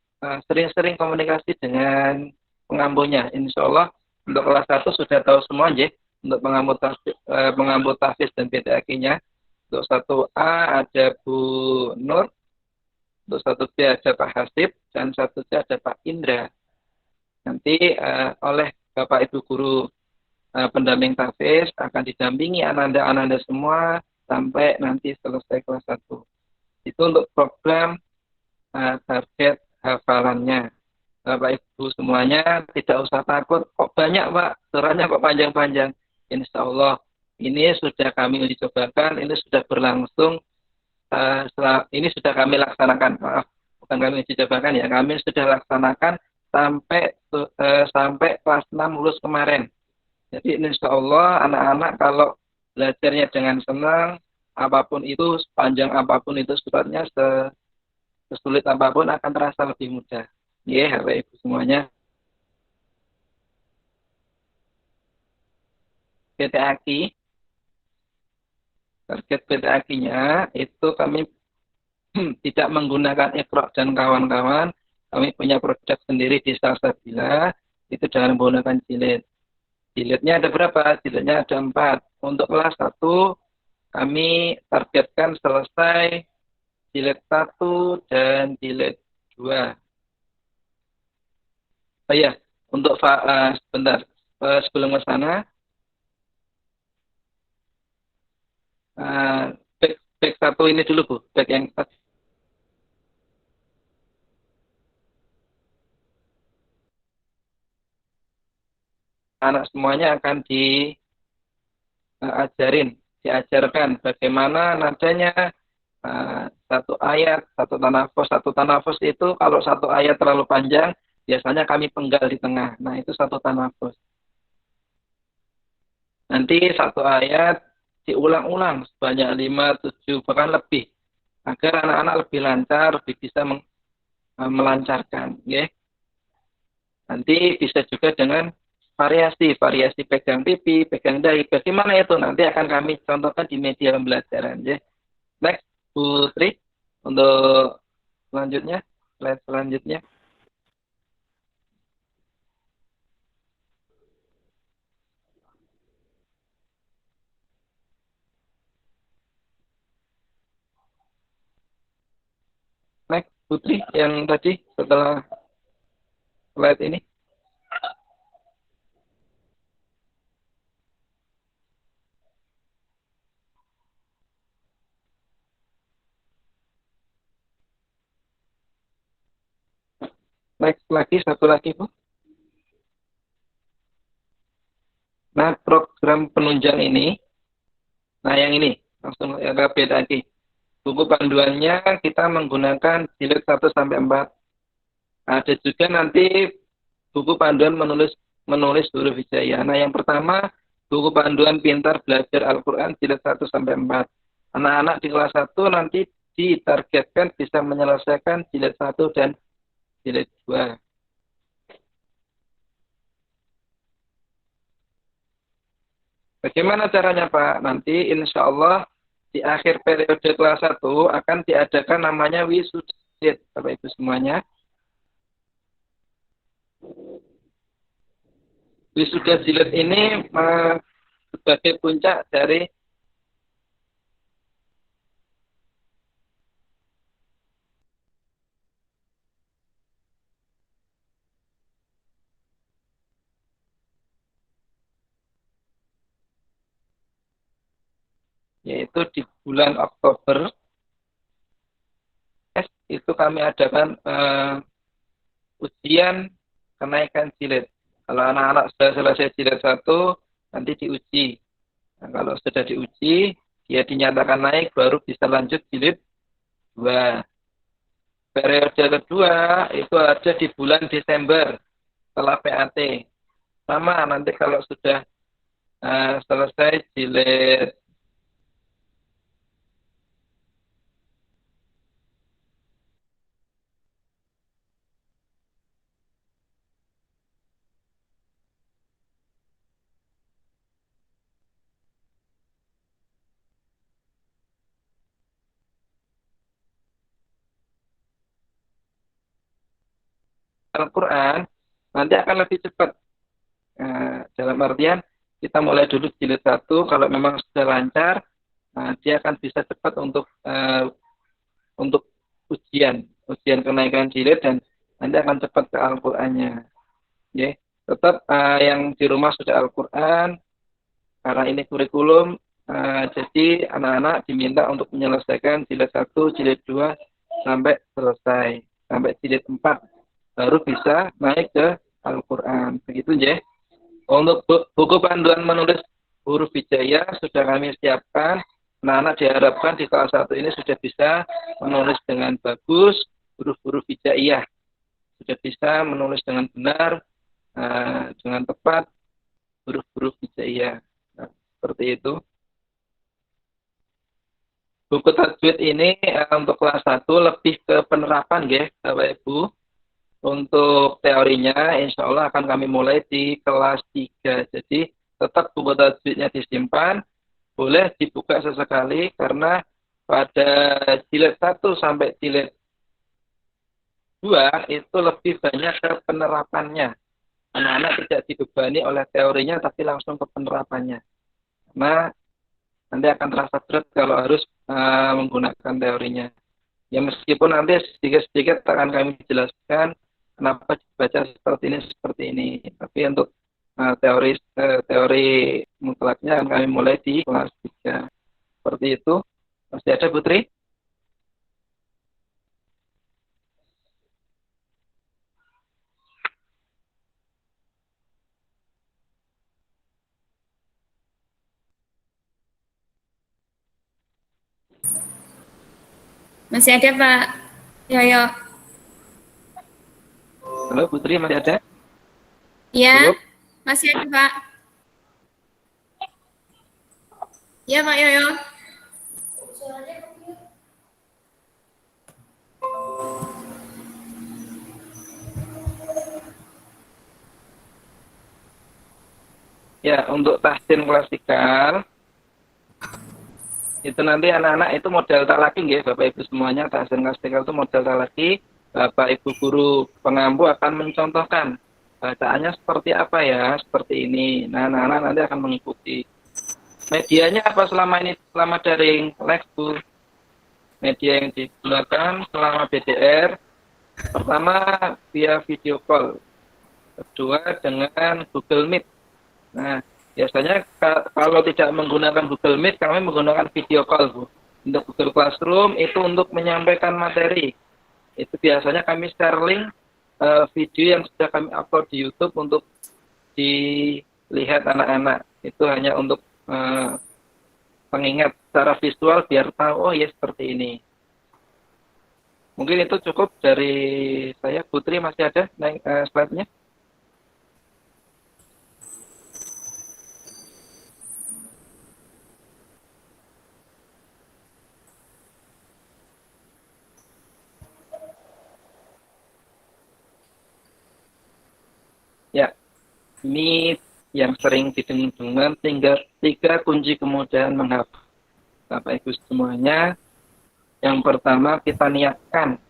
sering-sering komunikasi dengan pengampunya. Insya Allah untuk kelas 1 sudah tahu semua ya, untuk pengampu tahfiz dan PTAQ-nya. Untuk 1A ada Bu Nur, untuk 1B ada Pak Hasib, dan 1C ada Pak Indra. Nanti oleh Bapak Ibu Guru pendamping tahfiz akan didampingi ananda-ananda semua sampai nanti selesai kelas 1. Itu untuk program target hafalannya. Bapak Ibu semuanya tidak usah takut, kok banyak Pak, suratnya kok panjang-panjang. Insya Allah ini sudah kami uji cobakan, ini sudah berlangsung, ini sudah kami laksanakan, maaf, bukan kami uji cobakan ya, kami sudah laksanakan sampai kelas 6 lulus kemarin. Jadi insya Allah anak-anak kalau belajarnya dengan senang, apapun itu, sepanjang apapun itu suratnya, sesulit apapun akan terasa lebih mudah. Ya, Bapak Ibu semuanya. PTAQ target PTAG-nya itu kami tidak menggunakan Iqra dan kawan-kawan. Kami punya produk sendiri di Salsabila, itu dengan menggunakan jilid. Jilidnya ada berapa? Jilidnya ada 4. Untuk kelas 1, kami targetkan selesai jilid 1 dan jilid 2. Oh iya, untuk sebentar, sebelum ke sana, back 1 ini dulu Bu, back yang tadi. Anak semuanya akan diajarkan bagaimana nadanya satu ayat, satu tanafus. Satu tanafus itu kalau satu ayat terlalu panjang, biasanya kami penggal di tengah. Nah, itu satu tanafus. Nanti satu ayat diulang-ulang sebanyak 5, 7, bahkan lebih. Agar anak-anak lebih lancar, lebih bisa melancarkan. Okay? Nanti bisa juga dengan variasi pegang pipi, pegang dahi. Bagaimana itu? Nanti akan kami contohkan di media pembelajaran. Ya. Next, Bu Tri, untuk selanjutnya, slide selanjutnya. Next, Putri, yang tadi setelah slide ini. Next lagi, satu lagi, Bu. Nah, program penunjang ini, nah yang ini, langsung beda lagi. Buku panduannya kita menggunakan jilid 1-4. Ada juga nanti buku panduan menulis huruf hijaiyah. Nah, yang pertama, buku panduan pintar belajar Al-Quran jilid 1-4. Anak-anak di kelas 1 nanti ditargetkan bisa menyelesaikan jilid 1 dan jilid 2. Bagaimana caranya Pak? Nanti insya Allah di akhir periode kelas 1 akan diadakan namanya wisuda Bapak Ibu semuanya. Wisuda jilid ini sebagai puncak dari yaitu di bulan Oktober itu kami adakan ujian kenaikan jilid. Kalau anak-anak sudah selesai jilid 1, nanti diuji. Nah, kalau sudah diuji, dia dinyatakan naik, baru bisa lanjut jilid 2. Periode kedua itu ada di bulan Desember setelah PAT. Sama nanti kalau sudah selesai jilid Al-Quran, nanti akan lebih cepat. Dalam artian, kita mulai dulu jilid 1, kalau memang sudah lancar, dia akan bisa cepat untuk ujian kenaikan jilid, dan nanti akan cepat ke Al-Qurannya. Okay. Tetap yang di rumah sudah Al-Quran, karena ini kurikulum, jadi anak-anak diminta untuk menyelesaikan jilid 1, jilid 2, sampai selesai. Sampai jilid 4. Baru bisa naik ke Al-Quran. Begitu ya. Untuk buku panduan menulis huruf hijaiyah sudah kami siapkan. Anak-anak diharapkan di kelas 1 ini sudah bisa menulis dengan bagus huruf-huruf hijaiyah. Sudah bisa menulis dengan benar, dengan tepat huruf-huruf hijaiyah. Nah, seperti itu. Buku tajwid ini untuk kelas 1 lebih ke penerapan ya, Bapak Ibu. Untuk teorinya, insya Allah akan kami mulai di kelas 3. Jadi, tetap buku tajwidnya disimpan. boleh dibuka sesekali karena pada jilid 1 sampai jilid 2 itu lebih banyak ke penerapannya. Anak-anak tidak dibebani oleh teorinya tapi langsung ke penerapannya. Karena nanti akan terasa berat kalau harus menggunakan teorinya. Ya meskipun nanti sedikit-sedikit akan kami jelaskan kenapa dibaca seperti ini. Tapi untuk teori mutlaknya akan kami mulai di kelas 3. Seperti itu. Masih ada Putri? Masih ada Pak Yoyo? Halo Putri, masih ada? Ya, Cukup? masih ada Pak. Ya Pak Yoyo. Ya, untuk tahsin klasikal itu nanti anak-anak itu model talaki nggih, Bapak Ibu semuanya. Tahsin klasikal itu model talaki. Bapak Ibu guru pengampu akan mencontohkan bacaannya seperti apa ya, seperti ini. Nah, anak-anak nanti akan mengikuti. Medianya apa selama ini, selama daring les, Bu? Media yang digunakan selama BDR, pertama via video call, kedua dengan Google Meet. Nah, biasanya kalau tidak menggunakan Google Meet, kami menggunakan video call, Bu. Untuk Google Classroom itu untuk menyampaikan materi. Itu biasanya kami share link video yang sudah kami upload di YouTube untuk dilihat anak-anak. Itu hanya untuk pengingat secara visual biar tahu, oh ya seperti ini. Mungkin itu cukup dari saya. Putri masih ada slide-nya? Ya, ini yang sering didengar tinggal 3 kunci kemudahan menghafal. Bapak Ibu semuanya, yang pertama kita niatkan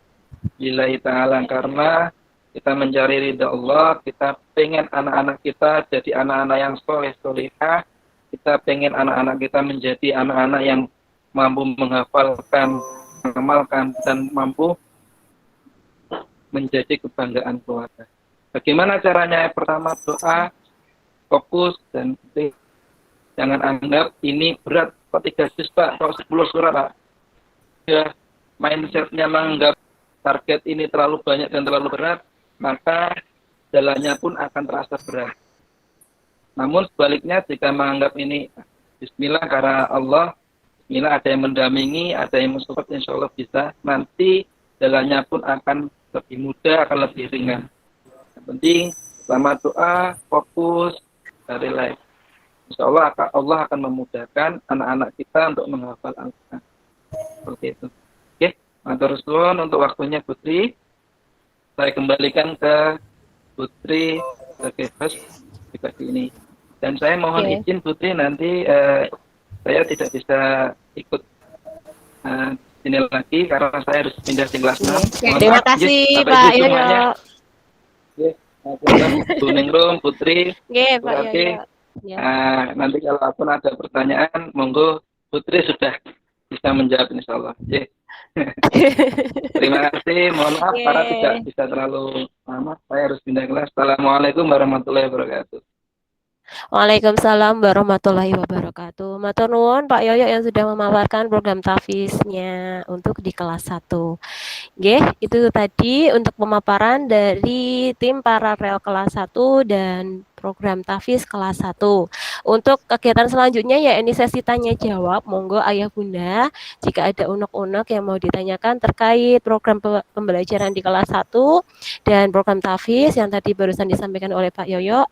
lillahi ta'ala, karena kita mencari ridha Allah, kita pengen anak-anak kita jadi anak-anak yang soleh solehah, kita pengen anak-anak kita menjadi anak-anak yang mampu menghafalkan, mengamalkan, dan mampu menjadi kebanggaan keluarga. Bagaimana caranya? Pertama doa, fokus, dan jangan anggap ini berat, kok 3 juz Pak, kok 10 surat Pak. Ya, mindsetnya menganggap target ini terlalu banyak dan terlalu berat, maka jalannya pun akan terasa berat. Namun sebaliknya jika menganggap ini bismillah karena Allah, bismillah ada yang mendampingi, ada yang mensupport, insya Allah bisa, nanti jalannya pun akan lebih mudah, akan lebih ringan. Yang penting selama doa, fokus, relax. Insya Allah akan memudahkan anak-anak kita untuk menghafal Al-Quran. Seperti itu. Oke, matur suwun untuk waktunya Putri. Saya kembalikan ke Putri sebagai host di ini. Dan saya mohon izin Putri, nanti saya tidak bisa ikut sini lagi karena saya harus pindah di kelas 6. Terima kasih Pak Yoyo. Bu Ningrum, Putri. Oke, Pak Yoyo. Nanti kalau pun ada pertanyaan, monggo Putri sudah bisa menjawab insya Allah. Terima kasih, mohon maaf karena tidak bisa terlalu lama. Saya harus pindah kelas. Assalamualaikum warahmatullahi wabarakatuh. Waalaikumsalam warahmatullahi wabarakatuh. Matur nuwun Pak Yoyo yang sudah memaparkan program tafiznya untuk di kelas 1. Nggih, itu tadi untuk pemaparan dari tim paralel kelas 1 dan program tafiz kelas 1. Untuk kegiatan selanjutnya ya ini sesi tanya jawab. Monggo ayah bunda jika ada unek-unek yang mau ditanyakan terkait program pembelajaran di kelas 1 dan program tafiz yang tadi barusan disampaikan oleh Pak Yoyo,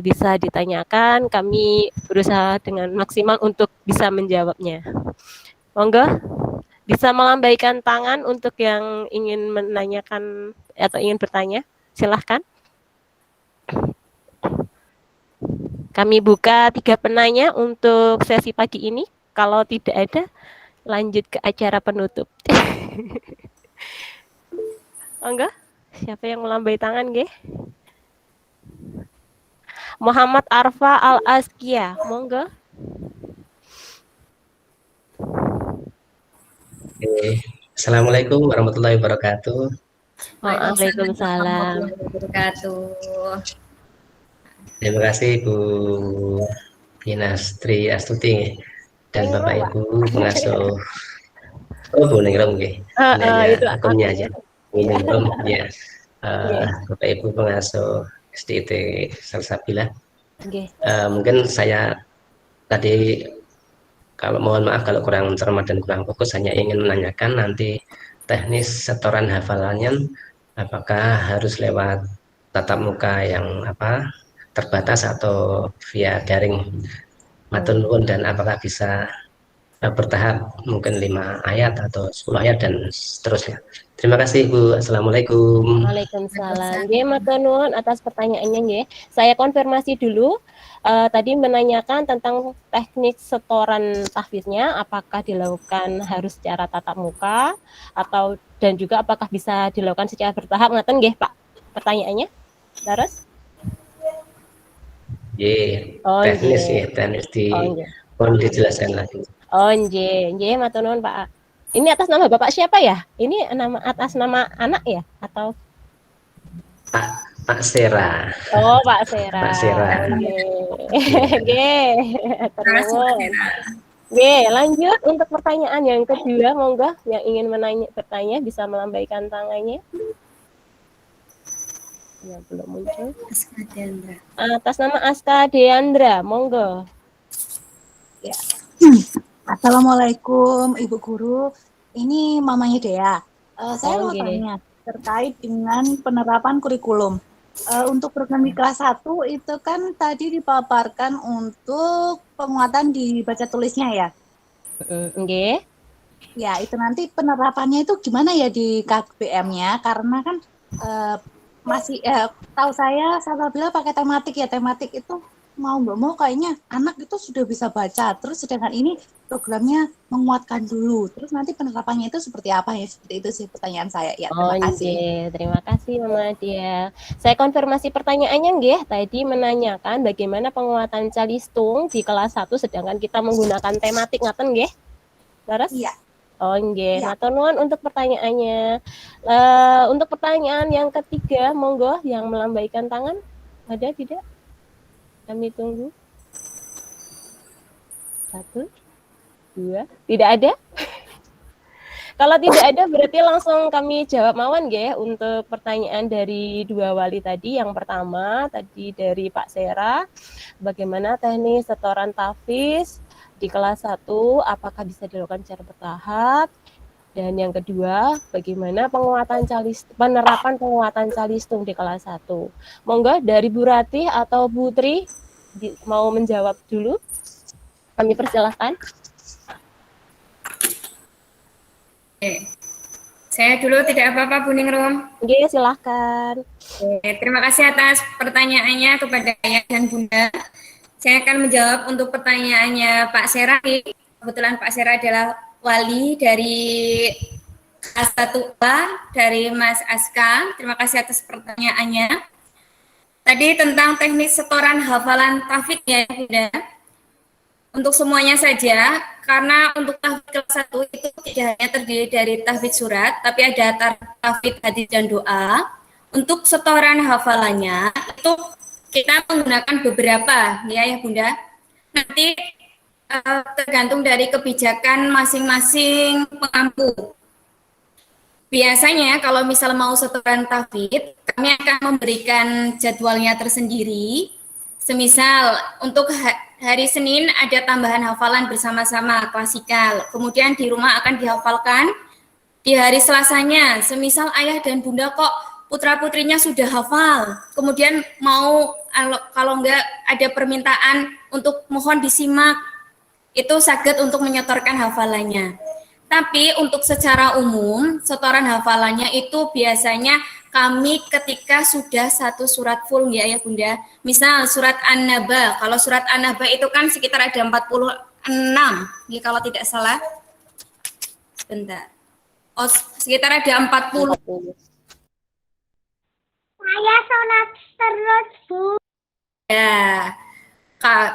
bisa ditanyakan, kami berusaha dengan maksimal untuk bisa menjawabnya. Monggo, bisa melambaikan tangan untuk yang ingin menanyakan atau ingin bertanya, silahkan. Kami buka 3 penanya untuk sesi pagi ini. Kalau tidak ada, lanjut ke acara penutup. Monggo, siapa yang melambai tangan, nggih? Muhammad Arfa Al-Askia, monggo. Assalamualaikum warahmatullahi wabarakatuh. Waalaikumsalam. Terima kasih Bu Inastri Astuti dan Bapak Ibu pengasuh. Oh, Bu Ningrum nggih. Itu akunnya aja. Ningrum ya. Bapak Ibu pengasuh SDIT Salsabila. Mungkin saya tadi mohon maaf kalau kurang cermat dan kurang fokus, hanya ingin menanyakan nanti teknis setoran hafalannya apakah harus lewat tatap muka yang terbatas atau via daring, matur nuwun, dan apakah bisa bertahap mungkin 5 ayat atau 10 ayat dan seterusnya. Terima kasih Bu. Assalamualaikum. Waalaikumsalam. Nggih, matur nuwun atas pertanyaannya nggih. Saya konfirmasi dulu. Tadi menanyakan tentang teknik setoran tahfidznya, apakah dilakukan harus secara tatap muka atau dan juga apakah bisa dilakukan secara bertahap, ngaten nggih Pak pertanyaannya? Terus? Teknis ya, teknis mohon dijelaskan lagi. Oh nggih, matur nuwun Pak. Ini atas nama Bapak siapa ya? Ini atas nama anak ya atau Pak Sera. Oh, Pak Sera. Pak Sera. Oke. Terus. Oke, lanjut untuk pertanyaan yang kedua, monggo yang ingin bertanya bisa melambaikan tangannya. Ya, belum muncul. Aska Deandra. Atas nama Aska Deandra, monggo. Ya. Assalamualaikum Ibu Guru. Ini mamanya Dea. Saya mau tanya terkait dengan penerapan kurikulum. Untuk program di kelas 1 itu kan tadi dipaparkan untuk penguatan di baca tulisnya ya. Nggih. Ya, itu nanti penerapannya itu gimana ya di KBM-nya, karena kan masih tahu saya bilang pakai tematik ya, tematik itu mau nggak mau kayaknya anak itu sudah bisa baca, terus sedangkan ini programnya menguatkan dulu, terus nanti penerapannya itu seperti apa ya? Seperti itu sih pertanyaan saya ya. Terima kasih. Terima kasih Mama Dia. Saya konfirmasi pertanyaannya nggih, tadi menanyakan bagaimana penguatan calistung di kelas 1 sedangkan kita menggunakan tematik, ngaten nggih? Terus? Iya. Oh nggih, matur nuwun untuk pertanyaannya. Untuk pertanyaan yang ketiga, monggo yang melambaikan tangan. Ada tidak? Kami tunggu. 1, 2, tidak ada? Kalau tidak ada berarti langsung kami jawab mawon nggih untuk pertanyaan dari 2 wali tadi. Yang pertama tadi dari Pak Sera, bagaimana teknik setoran tahfidz di kelas 1, apakah bisa dilakukan secara bertahap? Dan yang kedua, bagaimana penerapan penguatan calistung di kelas 1. Monggo dari Bu Ratih atau Bu Tri mau menjawab dulu. Kami persilahkan. Saya dulu tidak apa-apa Bu Ningrum. Oke, silahkan. Terima kasih atas pertanyaannya kepada Ayah dan Bunda. Saya akan menjawab untuk pertanyaannya Pak Sera. Kebetulan Pak Sera adalah wali dari kelas 1A dari Mas Aska. Terima kasih atas pertanyaannya. Tadi tentang teknik setoran hafalan tahfidz ya Bunda. Untuk semuanya saja, karena untuk tahfidz kelas 1 itu tidak hanya terdiri dari tahfidz surat, tapi ada tahfidz hadis dan doa. Untuk setoran hafalannya itu kita menggunakan beberapa ya Bunda. Nanti tergantung dari kebijakan masing-masing pengampu. Biasanya kalau misal mau setoran tahfidz, kami akan memberikan jadwalnya tersendiri. Semisal untuk hari Senin ada tambahan hafalan bersama-sama klasikal. Kemudian di rumah akan dihafalkan. Di hari Selasanya, semisal ayah dan bunda kok putra-putrinya sudah hafal. Kemudian mau kalau enggak ada permintaan untuk mohon disimak, itu saged untuk menyetorkan hafalannya. Tapi untuk secara umum, setoran hafalannya itu biasanya kami ketika sudah satu surat full ya Ayah Bunda. Misal surat An-Naba, kalau surat An-Naba itu kan sekitar ada 46, ya kalau tidak salah. Sebentar. Oh, sekitar ada 40. Saya sholat terus, Bu. Ya,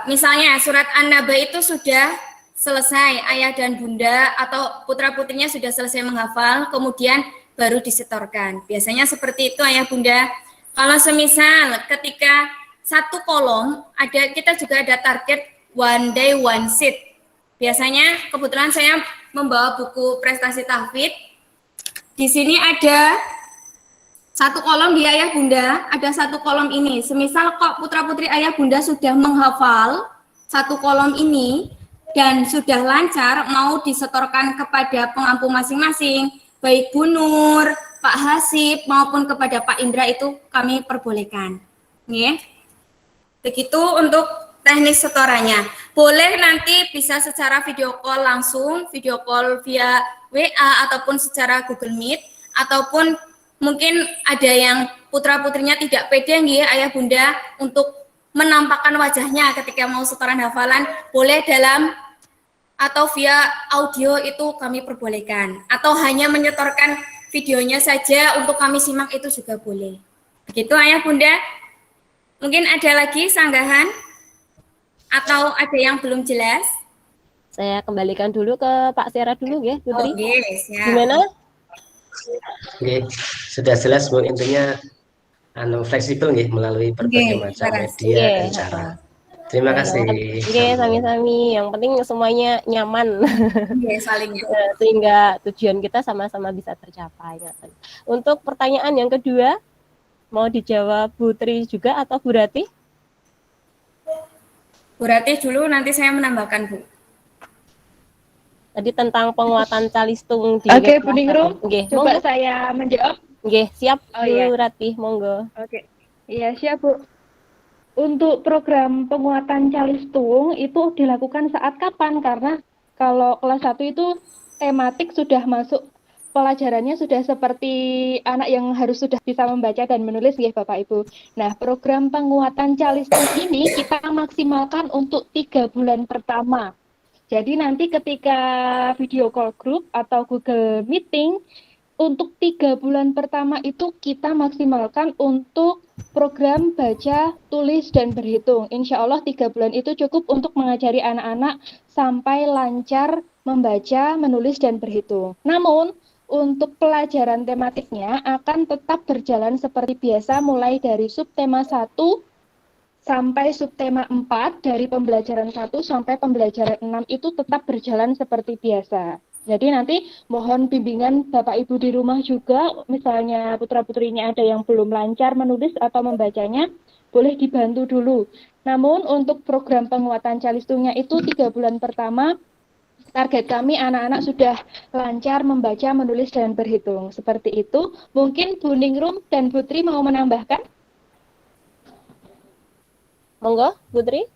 misalnya surat An-Naba itu sudah selesai, ayah dan bunda atau putra-putrinya sudah selesai menghafal, kemudian baru disetorkan. Biasanya seperti itu ayah bunda. Kalau semisal ketika satu kolom, kita juga ada target one day one seat. Biasanya kebetulan saya membawa buku prestasi tahfidz. Di sini ada satu kolom di ayah bunda, ada satu kolom ini. Semisal kok putra-putri ayah bunda sudah menghafal satu kolom ini dan sudah lancar, mau disetorkan kepada pengampu masing-masing, baik Bu Nur, Pak Hasib, maupun kepada Pak Indra, itu kami perbolehkan. Nih, begitu untuk teknis setorannya. Boleh nanti bisa secara video call langsung, video call via WA, ataupun secara Google Meet, ataupun mungkin ada yang putra-putrinya tidak pede nggih ayah bunda untuk menampakkan wajahnya ketika mau setoran hafalan, boleh dalam atau via audio itu kami perbolehkan, atau hanya menyetorkan videonya saja untuk kami simak itu juga boleh. Begitu ayah bunda. Mungkin ada lagi sanggahan atau ada yang belum jelas? Saya kembalikan dulu ke Pak Sera dulu ya, Putri. Oke, siap. Gimana? Oke, sudah jelas Bu, intinya fleksibel nggih melalui berbagai macam media dan cara. Terima kasih. Oke, sami-sami. Yang penting semuanya nyaman. Saling. Sehingga tujuan kita sama-sama bisa tercapai. Untuk pertanyaan yang kedua, mau dijawab Bu Tri juga atau Bu Rati? Bu Rati dulu, nanti saya menambahkan Bu. Tadi tentang penguatan calistung di Oke, Bu Ningrum. Coba monggo. saya menjawab. Oke, siap Oh, Bu iya. Rati, monggo. Oke. Iya, siap Bu. Untuk program penguatan calistung itu dilakukan saat kapan? Karena kalau kelas 1 itu tematik sudah masuk, pelajarannya sudah seperti anak yang harus sudah bisa membaca dan menulis ya Bapak Ibu. Nah, program penguatan calistung ini kita maksimalkan untuk 3 bulan pertama. Jadi nanti ketika video call group atau Google Meeting, untuk 3 bulan pertama itu kita maksimalkan untuk program baca, tulis, dan berhitung. Insya Allah 3 bulan itu cukup untuk mengajari anak-anak sampai lancar membaca, menulis, dan berhitung. Namun, untuk pelajaran tematiknya akan tetap berjalan seperti biasa mulai dari subtema 1 sampai subtema 4, dari pembelajaran 1 sampai pembelajaran 6 itu tetap berjalan seperti biasa. Jadi nanti mohon bimbingan Bapak Ibu di rumah juga, misalnya putra-putrinya ada yang belum lancar menulis atau membacanya, boleh dibantu dulu. Namun untuk program penguatan calistungnya itu 3 bulan pertama, target kami anak-anak sudah lancar membaca, menulis, dan berhitung. Seperti itu. Mungkin Bu Ningrum dan Putri mau menambahkan? Monggo, Putri.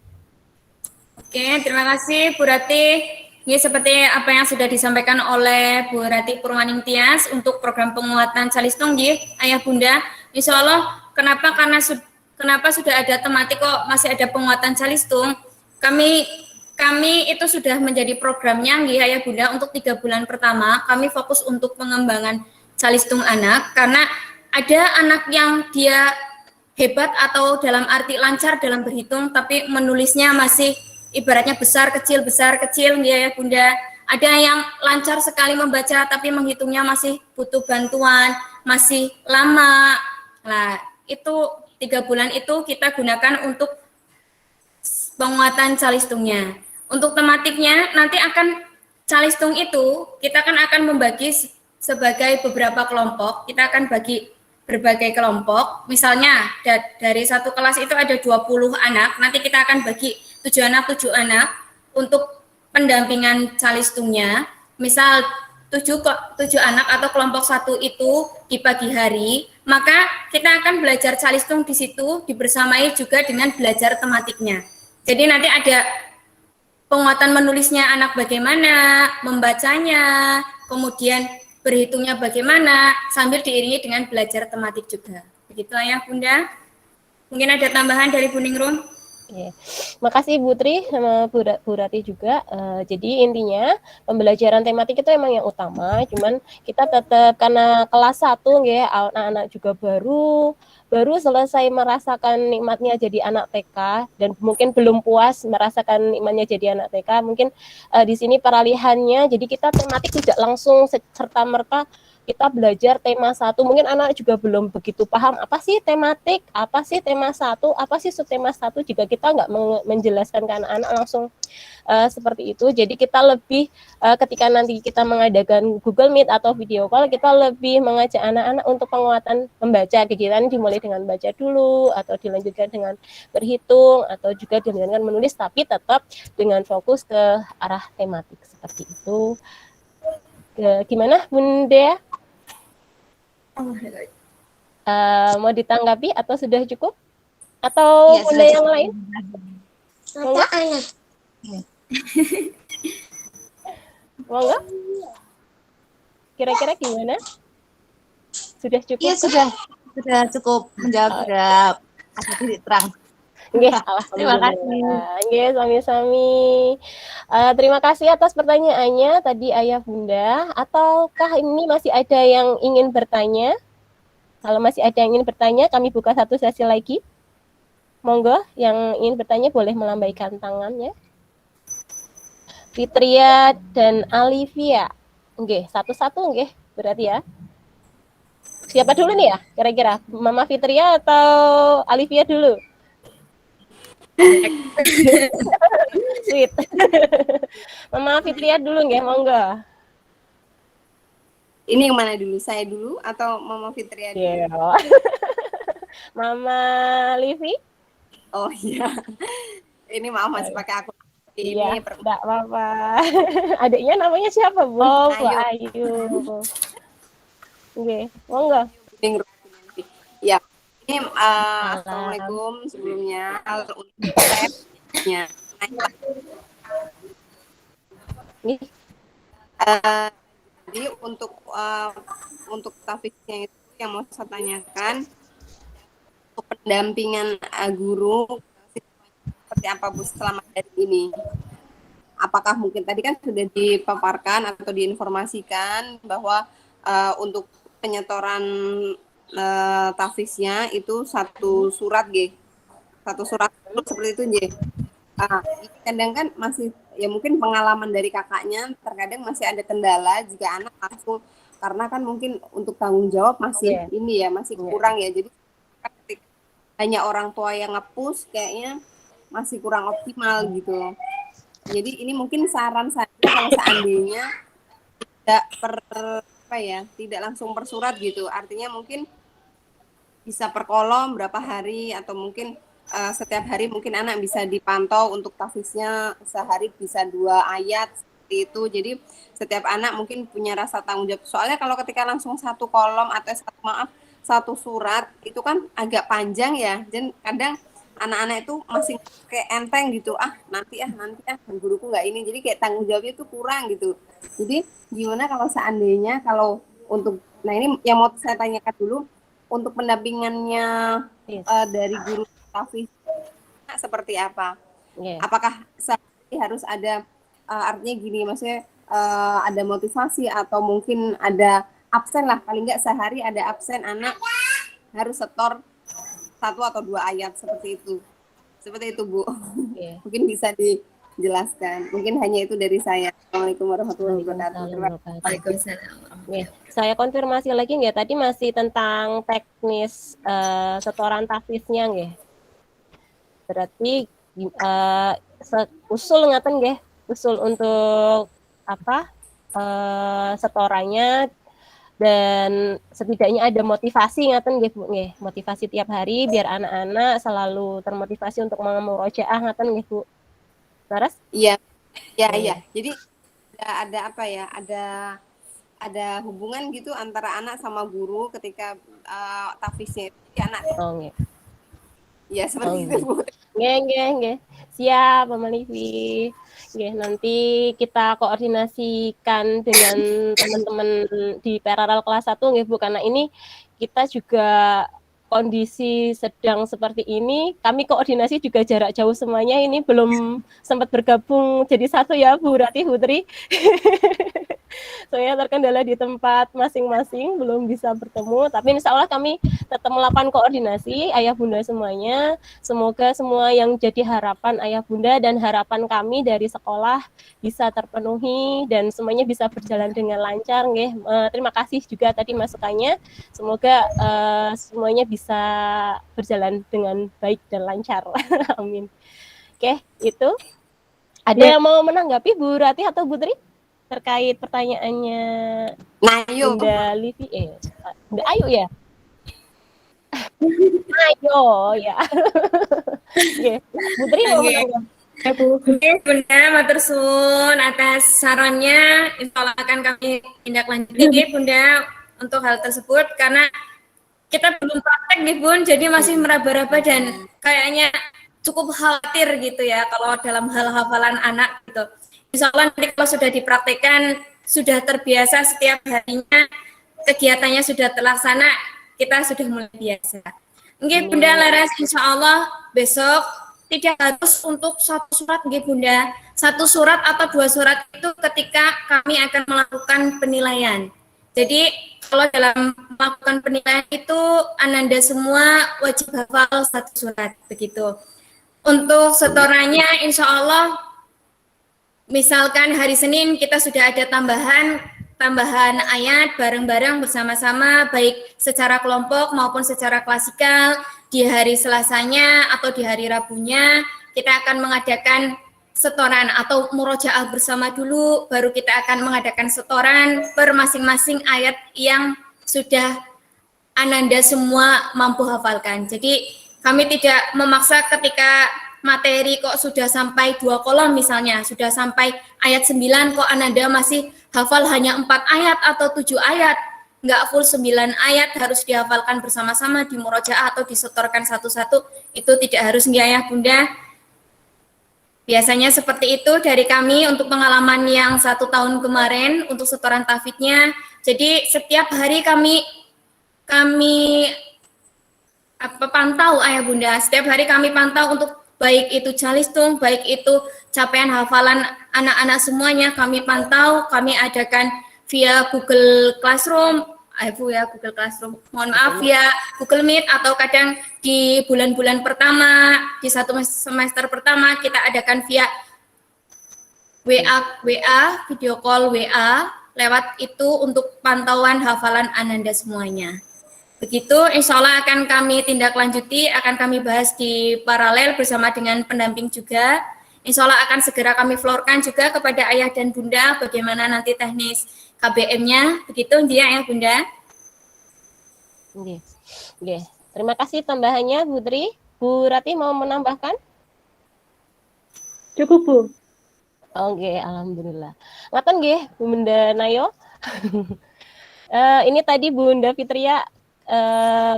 Oke, terima kasih Bu Rati. Ini seperti apa yang sudah disampaikan oleh Bu Rati Purwaning Tias untuk program penguatan calistung, ayah bunda. Insya Allah, kenapa sudah ada tematik kok masih ada penguatan calistung? Kami itu sudah menjadi programnya, ayah bunda, untuk 3 bulan pertama. Kami fokus untuk pengembangan calistung anak, karena ada anak yang dia hebat atau dalam arti lancar dalam berhitung, tapi menulisnya masih ibaratnya besar kecil ya bunda. Ada yang lancar sekali membaca tapi menghitungnya masih butuh bantuan, masih lama. Nah, itu 3 bulan itu kita gunakan untuk penguatan calistungnya. Untuk tematiknya nanti akan calistung itu kita akan membagi sebagai beberapa kelompok. Kita akan bagi berbagai kelompok. Misalnya dari satu kelas itu ada 20 anak, nanti kita akan bagi 7 anak untuk pendampingan calistungnya. Misal 7 anak atau kelompok 1 itu di pagi hari, maka kita akan belajar calistung di situ dibersamai juga dengan belajar tematiknya. Jadi nanti ada penguatan menulisnya anak bagaimana, membacanya, kemudian berhitungnya bagaimana, sambil diiringi dengan belajar tematik juga. Begitu Ayah Bunda. Mungkin ada tambahan dari Bu Ningrum? Ya. Makasih Bu Tri sama Bu Rati juga. Jadi intinya pembelajaran tematik itu emang yang utama, cuman kita tetap karena kelas 1 ya, anak-anak juga baru selesai merasakan nikmatnya jadi anak TK dan mungkin belum puas merasakan nikmatnya jadi anak TK. Mungkin di sini peralihannya jadi kita tematik tidak langsung serta-merta kita belajar tema 1, mungkin anak juga belum begitu paham apa sih tematik, apa sih tema 1, apa sih subtema 1, jika kita nggak menjelaskan ke anak-anak langsung seperti itu. Jadi kita lebih ketika nanti kita mengadakan Google Meet atau video call, kita lebih mengajak anak-anak untuk penguatan membaca. Kegiatan dimulai dengan baca dulu, atau dilanjutkan dengan berhitung, atau juga dilanjutkan menulis, tapi tetap dengan fokus ke arah tematik seperti itu. Gimana Bunda? Mau ditanggapi atau sudah cukup? Atau Ya, Bunda yang lain? Monggo. Monggo. Kira-kira gimana? Sudah cukup? Iya, sudah cukup menjawab, sudah ada titik terang. Nggih, Terima kasih. Nggih, sami-sami. Terima kasih atas pertanyaannya tadi Ayah Bunda. Ataukah ini masih ada yang ingin bertanya? Kalau masih ada yang ingin bertanya, kami buka satu sesi lagi. Monggo, yang ingin bertanya boleh melambaikan tangannya. Fitria dan Alivia. Nggih, satu-satu nggih, berarti ya. Siapa dulu nih ya, kira-kira? Mama Fitria atau Alivia dulu? Sweet. Mama Fitria dulu nggih, monggo. Ini yang mana dulu? Saya dulu atau Mama Fitria dulu? Yeah. Mama Livi? Oh iya. Ini maaf masih pakai akun. Iya, enggak apa-apa. Adiknya namanya siapa, Bu? Oh, Bu Ayu. Oke, monggo. Ya. Ini assalamualaikum sebelumnya. Jadi untuk topiknya itu yang mau saya tanyakan, untuk pendampingan guru seperti apa Bu selama hari ini? Apakah mungkin tadi kan sudah dipaparkan atau diinformasikan bahwa untuk penyetoran tafiznya itu satu surat seperti itu kadang kan masih ya mungkin pengalaman dari kakaknya terkadang masih ada kendala jika anak langsung, karena kan mungkin untuk tanggung jawab masih masih kurang ya, jadi hanya orang tua yang nge-push kayaknya masih kurang optimal gitu. Jadi ini mungkin saran saya kalau seandainya tidak langsung per surat gitu, artinya mungkin bisa per kolom berapa hari, atau mungkin setiap hari mungkin anak bisa dipantau untuk tafiznya sehari bisa 2 ayat seperti itu. Jadi setiap anak mungkin punya rasa tanggung jawab. Soalnya kalau ketika langsung satu kolom atau satu surat itu kan agak panjang ya, dan kadang anak-anak itu masih kayak enteng gitu, nanti guruku nggak ini, jadi kayak tanggung jawabnya itu kurang gitu. Jadi gimana kalau seandainya kalau untuk, nah ini yang mau saya tanyakan dulu, untuk pendampingannya dari guru tafiz seperti apa? Apakah harus ada artinya gini, maksudnya ada motivasi atau mungkin ada absen lah, paling nggak sehari ada absen anak harus setor 1 atau 2 ayat seperti itu Bu. Mungkin bisa dijelaskan. Mungkin hanya itu dari saya. Assalamualaikum warahmatullahi wabarakatuh. Waalaikumsalam. Saya konfirmasi lagi nggih, tadi masih tentang teknis setoran tafiznya nggih. Berarti usul ngaten nggih, usul untuk apa setorannya, dan setidaknya ada motivasi ngaten nggih Bu nggih, motivasi tiap hari biar anak-anak selalu termotivasi untuk memurojaah ngaten nggih Bu. Laras? Iya. Jadi ada apa ya? Ada hubungan gitu antara anak sama guru ketika tafiznya itu anak. Ya seperti itu Bu. Nggih. Siap, Mama Livi. Nggih, nanti kita koordinasikan dengan teman-teman di paralel kelas 1 nggih Bu, karena ini kita juga kondisi sedang seperti ini, kami koordinasi juga jarak jauh semuanya, ini belum sempat bergabung jadi satu ya Bu Rati, Putri. Soalnya terkendala di tempat masing-masing, belum bisa bertemu, tapi insya Allah kami tetap melakukan koordinasi ayah bunda semuanya. Semoga semua yang jadi harapan ayah bunda dan harapan kami dari sekolah bisa terpenuhi dan semuanya bisa berjalan dengan lancar. Terima kasih juga tadi masukannya. Semoga semuanya bisa berjalan dengan baik dan lancar. Amin. Oke, itu. Ada yang mau menanggapi Bu Rati atau Bu Tri terkait pertanyaannya Bunda Livi? Bunda Ayu ya? Ayo ya. Oke, Bu Tri mau menanggapi? Oke, Bunda, matur suwun atas sarannya. Insya Allah akan kami tindak lanjuti, Bunda, untuk hal tersebut karena kita belum praktek nih Bun, jadi masih meraba-raba dan kayaknya cukup khawatir gitu ya kalau dalam hal hafalan anak gitu. Insya Allah nanti kalau sudah dipraktekkan, sudah terbiasa setiap harinya, kegiatannya sudah terlaksana, kita sudah mulai biasa. Nggih Bunda Laras, insya Allah besok tidak harus untuk satu surat nggih Bunda. Satu surat atau 2 surat itu ketika kami akan melakukan penilaian. Jadi kalau dalam melakukan penilaian itu Ananda semua wajib hafal 1 surat begitu. Untuk setorannya insya Allah misalkan hari Senin kita sudah ada tambahan ayat bareng-bareng bersama-sama baik secara kelompok maupun secara klasikal. Di hari Selasanya atau di hari Rabunya kita akan mengadakan setoran atau murojaah bersama dulu, baru kita akan mengadakan setoran per masing-masing ayat yang sudah Ananda semua mampu hafalkan. Jadi kami tidak memaksa ketika materi kok sudah sampai 2 kolom misalnya, sudah sampai ayat 9 kok Ananda masih hafal hanya 4 ayat atau 7 ayat, nggak full 9 ayat harus dihafalkan bersama-sama di murojaah atau disetorkan satu-satu, itu tidak harus nggih Ayah Bunda. Biasanya seperti itu dari kami untuk pengalaman yang 1 tahun kemarin untuk setoran tahfidznya. Jadi setiap hari kami pantau Ayah Bunda, setiap hari kami pantau untuk baik itu calistung, baik itu capaian hafalan anak-anak semuanya kami pantau, kami adakan via Google Classroom, Google Classroom, mohon maaf ya Google Meet atau kadang di bulan-bulan pertama, di 1 semester pertama kita adakan via WA, video call WA, lewat itu untuk pantauan hafalan Ananda semuanya. Begitu, insya Allah akan kami tindak lanjuti, akan kami bahas di paralel bersama dengan pendamping juga. Insya Allah akan segera kami floorkan juga kepada ayah dan bunda bagaimana nanti teknis KBM-nya. Begitu, dia Ayah Bunda. Oke. Terima kasih tambahannya, Bu Tri. Bu Rati mau menambahkan? Cukup, Bu. Oke, alhamdulillah. Ngaten nggih, Bunda Nayo. Ini tadi Bunda Fitria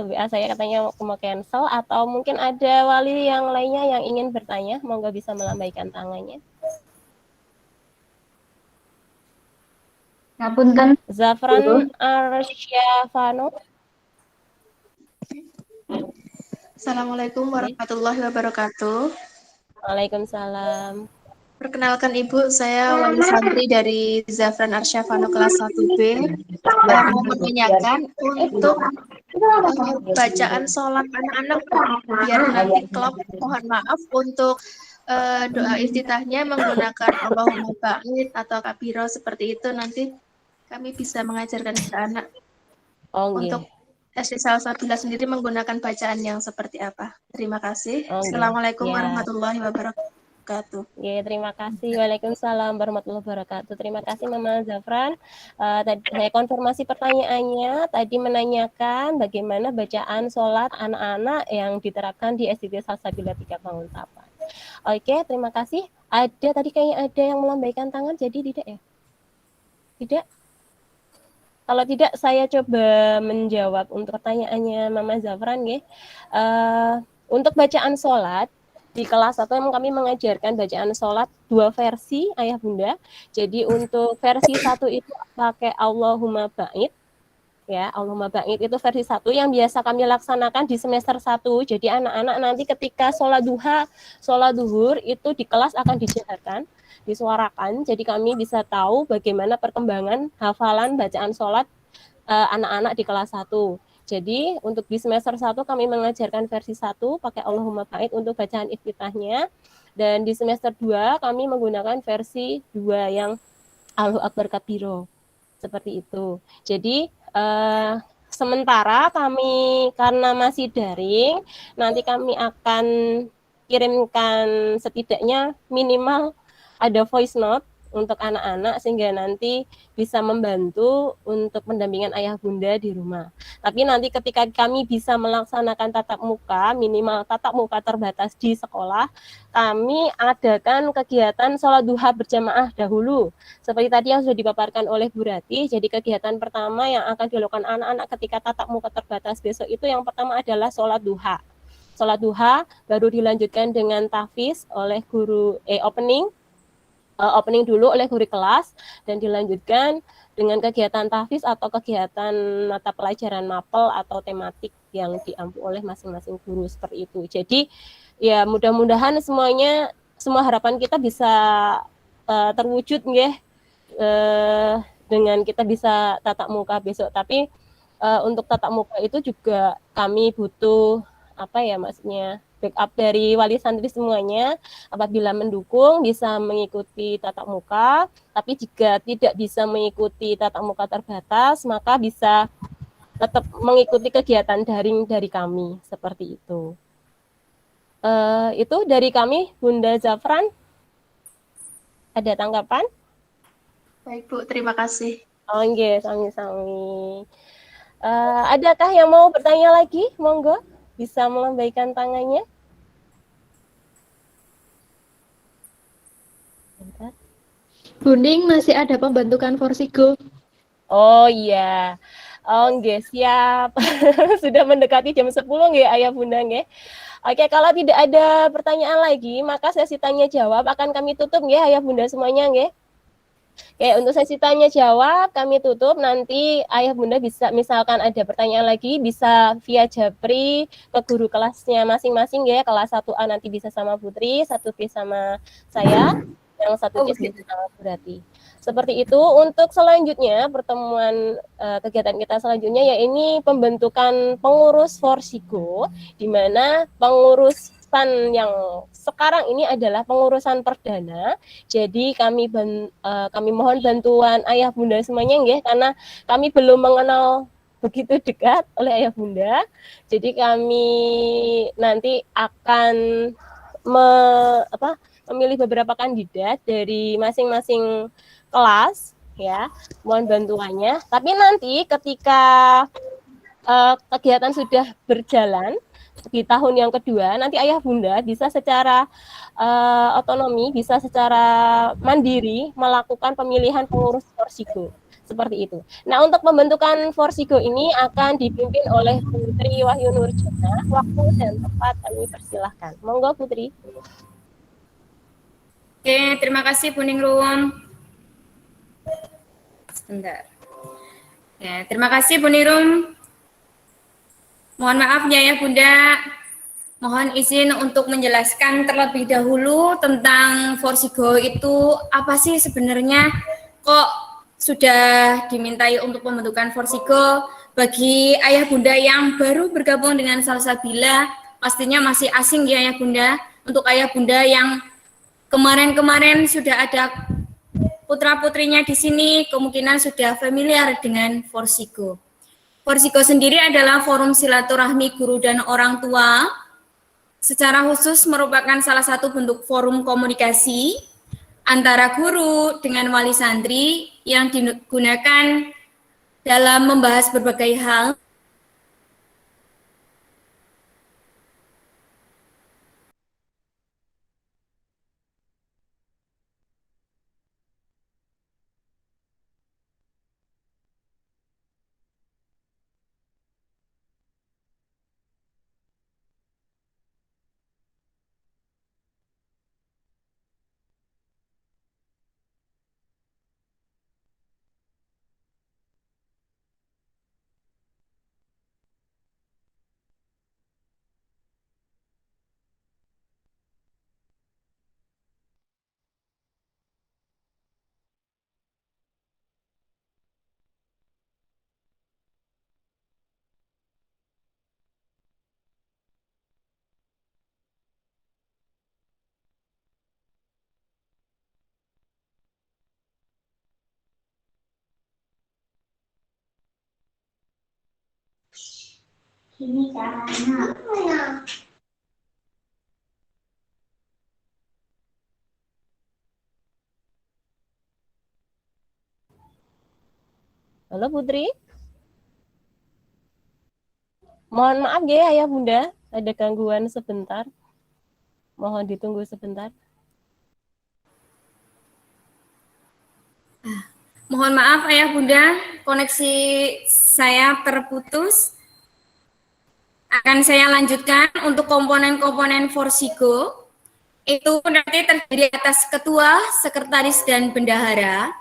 WA saya katanya mau cancel, atau mungkin ada wali yang lainnya yang ingin bertanya, monggo bisa melambaikan tangannya. Ngapunten. Zafran Arsyafano. Assalamualaikum warahmatullahi wabarakatuh. Waalaikumsalam. Perkenalkan Ibu, saya wali santri dari Zafran Arsyafano kelas 1B. Mau menanyakan untuk bacaan sholat anak-anak biar nanti klop. Mohon maaf untuk doa iftitahnya menggunakan Allahumma ba'id atau kabiro seperti itu, nanti kami bisa mengajarkan ke anak. Untuk SD Salsabila sendiri menggunakan bacaan yang seperti apa. Terima kasih. Assalamualaikum warahmatullahi wabarakatuh. Terima kasih. Waalaikumsalam warahmatullahi wabarakatuh. Terima kasih Mama Zafran. Tadi saya konfirmasi pertanyaannya. Tadi menanyakan bagaimana bacaan sholat anak-anak yang diterapkan di SD Salsabila 3 Banguntapan. Oke, terima kasih. Ada tadi kayaknya ada yang melambaikan tangan, jadi tidak ya? Tidak? Kalau tidak, saya coba menjawab untuk pertanyaannya Mama Zafran. Untuk bacaan sholat, di kelas 1 kami mengajarkan bacaan sholat 2 versi, Ayah Bunda. Jadi untuk versi 1 itu pakai Allahumma ba'id, ya, Allahumma ba'id itu versi 1 yang biasa kami laksanakan di semester 1. Jadi anak-anak nanti ketika sholat duha, sholat duhur itu di kelas akan dijaharkan, disuarakan. Jadi kami bisa tahu bagaimana perkembangan hafalan bacaan sholat anak-anak di kelas 1. Jadi untuk di semester 1 kami mengajarkan versi 1 pakai Allahumma ba'id untuk bacaan iftitahnya. Dan di semester 2 kami menggunakan versi 2 yang Allahu Akbar Kabiro. Seperti itu. Jadi sementara kami karena masih daring, nanti kami akan kirimkan setidaknya minimal ada voice note untuk anak-anak sehingga nanti bisa membantu untuk pendampingan ayah bunda di rumah. Tapi nanti ketika kami bisa melaksanakan tatap muka, minimal tatap muka terbatas di sekolah, kami adakan kegiatan sholat duha berjamaah dahulu. Seperti tadi yang sudah dipaparkan oleh Bu Rati, jadi kegiatan pertama yang akan dilakukan anak-anak ketika tatap muka terbatas besok itu yang pertama adalah sholat duha. Sholat duha baru dilanjutkan dengan tahfiz oleh guru opening dulu oleh guru kelas dan dilanjutkan dengan kegiatan tahfiz atau kegiatan mata pelajaran mapel atau tematik yang diampu oleh masing-masing guru seperti itu. Jadi ya mudah-mudahan semua harapan kita bisa terwujud nggih dengan kita bisa tatap muka besok. Tapi untuk tatap muka itu juga kami butuh apa ya maksudnya backup dari wali santri semuanya. Apabila mendukung bisa mengikuti tatap muka, tapi jika tidak bisa mengikuti tatap muka terbatas, maka bisa tetap mengikuti kegiatan daring dari kami seperti itu. Itu dari kami, Bunda Zafran. Ada tanggapan? Baik Bu, terima kasih. Oke, sami-sami. Adakah yang mau bertanya lagi? Monggo, bisa melambaikan tangannya. Buning masih ada pembentukan Forsigo. Oh iya. Oh nggih, siap. Sudah mendekati jam 10 nggih Ayah Bunda nggih. Oke, kalau tidak ada pertanyaan lagi, maka sesi tanya jawab akan kami tutup nggih Ayah Bunda semuanya nggih. Oke, untuk sesi tanya jawab kami tutup. Nanti Ayah Bunda bisa misalkan ada pertanyaan lagi bisa via Japri ke guru kelasnya masing-masing ya. Kelas 1A nanti bisa sama Putri, 1B sama saya, yang 1C bisa sama Bu Rati. Seperti itu. Untuk selanjutnya pertemuan kegiatan kita selanjutnya ya ini pembentukan pengurus Forsigo, di mana pengurusan yang sekarang ini adalah pengurusan perdana. Jadi kami mohon bantuan ayah bunda semuanya nggih, karena kami belum mengenal begitu dekat oleh ayah bunda. Jadi kami nanti akan memilih beberapa kandidat dari masing-masing kelas ya, mohon bantuannya. Tapi nanti ketika kegiatan sudah berjalan di tahun yang kedua, nanti ayah bunda bisa secara otonomi, bisa secara mandiri melakukan pemilihan pengurus Forsigo. Seperti itu. Nah, untuk pembentukan Forsigo ini akan dipimpin oleh Putri Wahyu Nurjana. Waktu dan tempat kami persilahkan. Monggo Putri. Oke, terima kasih Bu Ningrum. Sebentar. Ya, terima kasih Bu Ningrum. Mohon maaf ya Bunda. Mohon izin untuk menjelaskan terlebih dahulu tentang Forsigo itu apa sih sebenarnya, kok sudah dimintai untuk pembentukan Forsigo. Bagi ayah bunda yang baru bergabung dengan Salsabila, pastinya masih asing ya ayah bunda. Untuk ayah bunda yang kemarin-kemarin sudah ada putra-putrinya di sini, kemungkinan sudah familiar dengan Forsigo. Forsigo sendiri adalah forum silaturahmi guru dan orang tua. Secara khusus merupakan salah satu bentuk forum komunikasi antara guru dengan wali santri yang digunakan dalam membahas berbagai hal Ini caranya. Halo Putri. Mohon maaf ya Ayah Bunda, ada gangguan sebentar. Mohon ditunggu sebentar. Mohon maaf Ayah Bunda, koneksi saya terputus. Akan saya lanjutkan untuk komponen-komponen Forsigo. Itu nanti terdiri atas ketua, sekretaris, dan bendahara.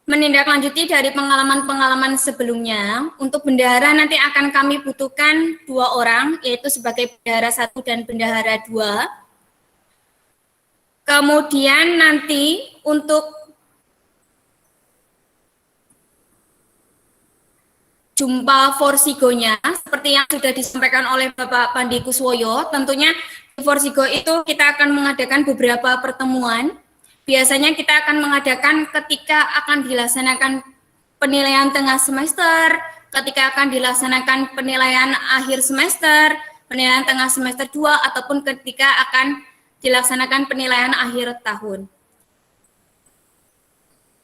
Menindaklanjuti dari pengalaman-pengalaman sebelumnya, untuk bendahara nanti akan kami butuhkan 2 orang, yaitu sebagai bendahara 1 dan bendahara 2. Kemudian nanti untuk jumpa Forsigonya, seperti yang sudah disampaikan oleh Bapak Pandi Kuswoyo, tentunya di Forsigo itu kita akan mengadakan beberapa pertemuan. Biasanya kita akan mengadakan ketika akan dilaksanakan penilaian tengah semester, ketika akan dilaksanakan penilaian akhir semester, penilaian tengah semester 2, ataupun ketika akan dilaksanakan penilaian akhir tahun.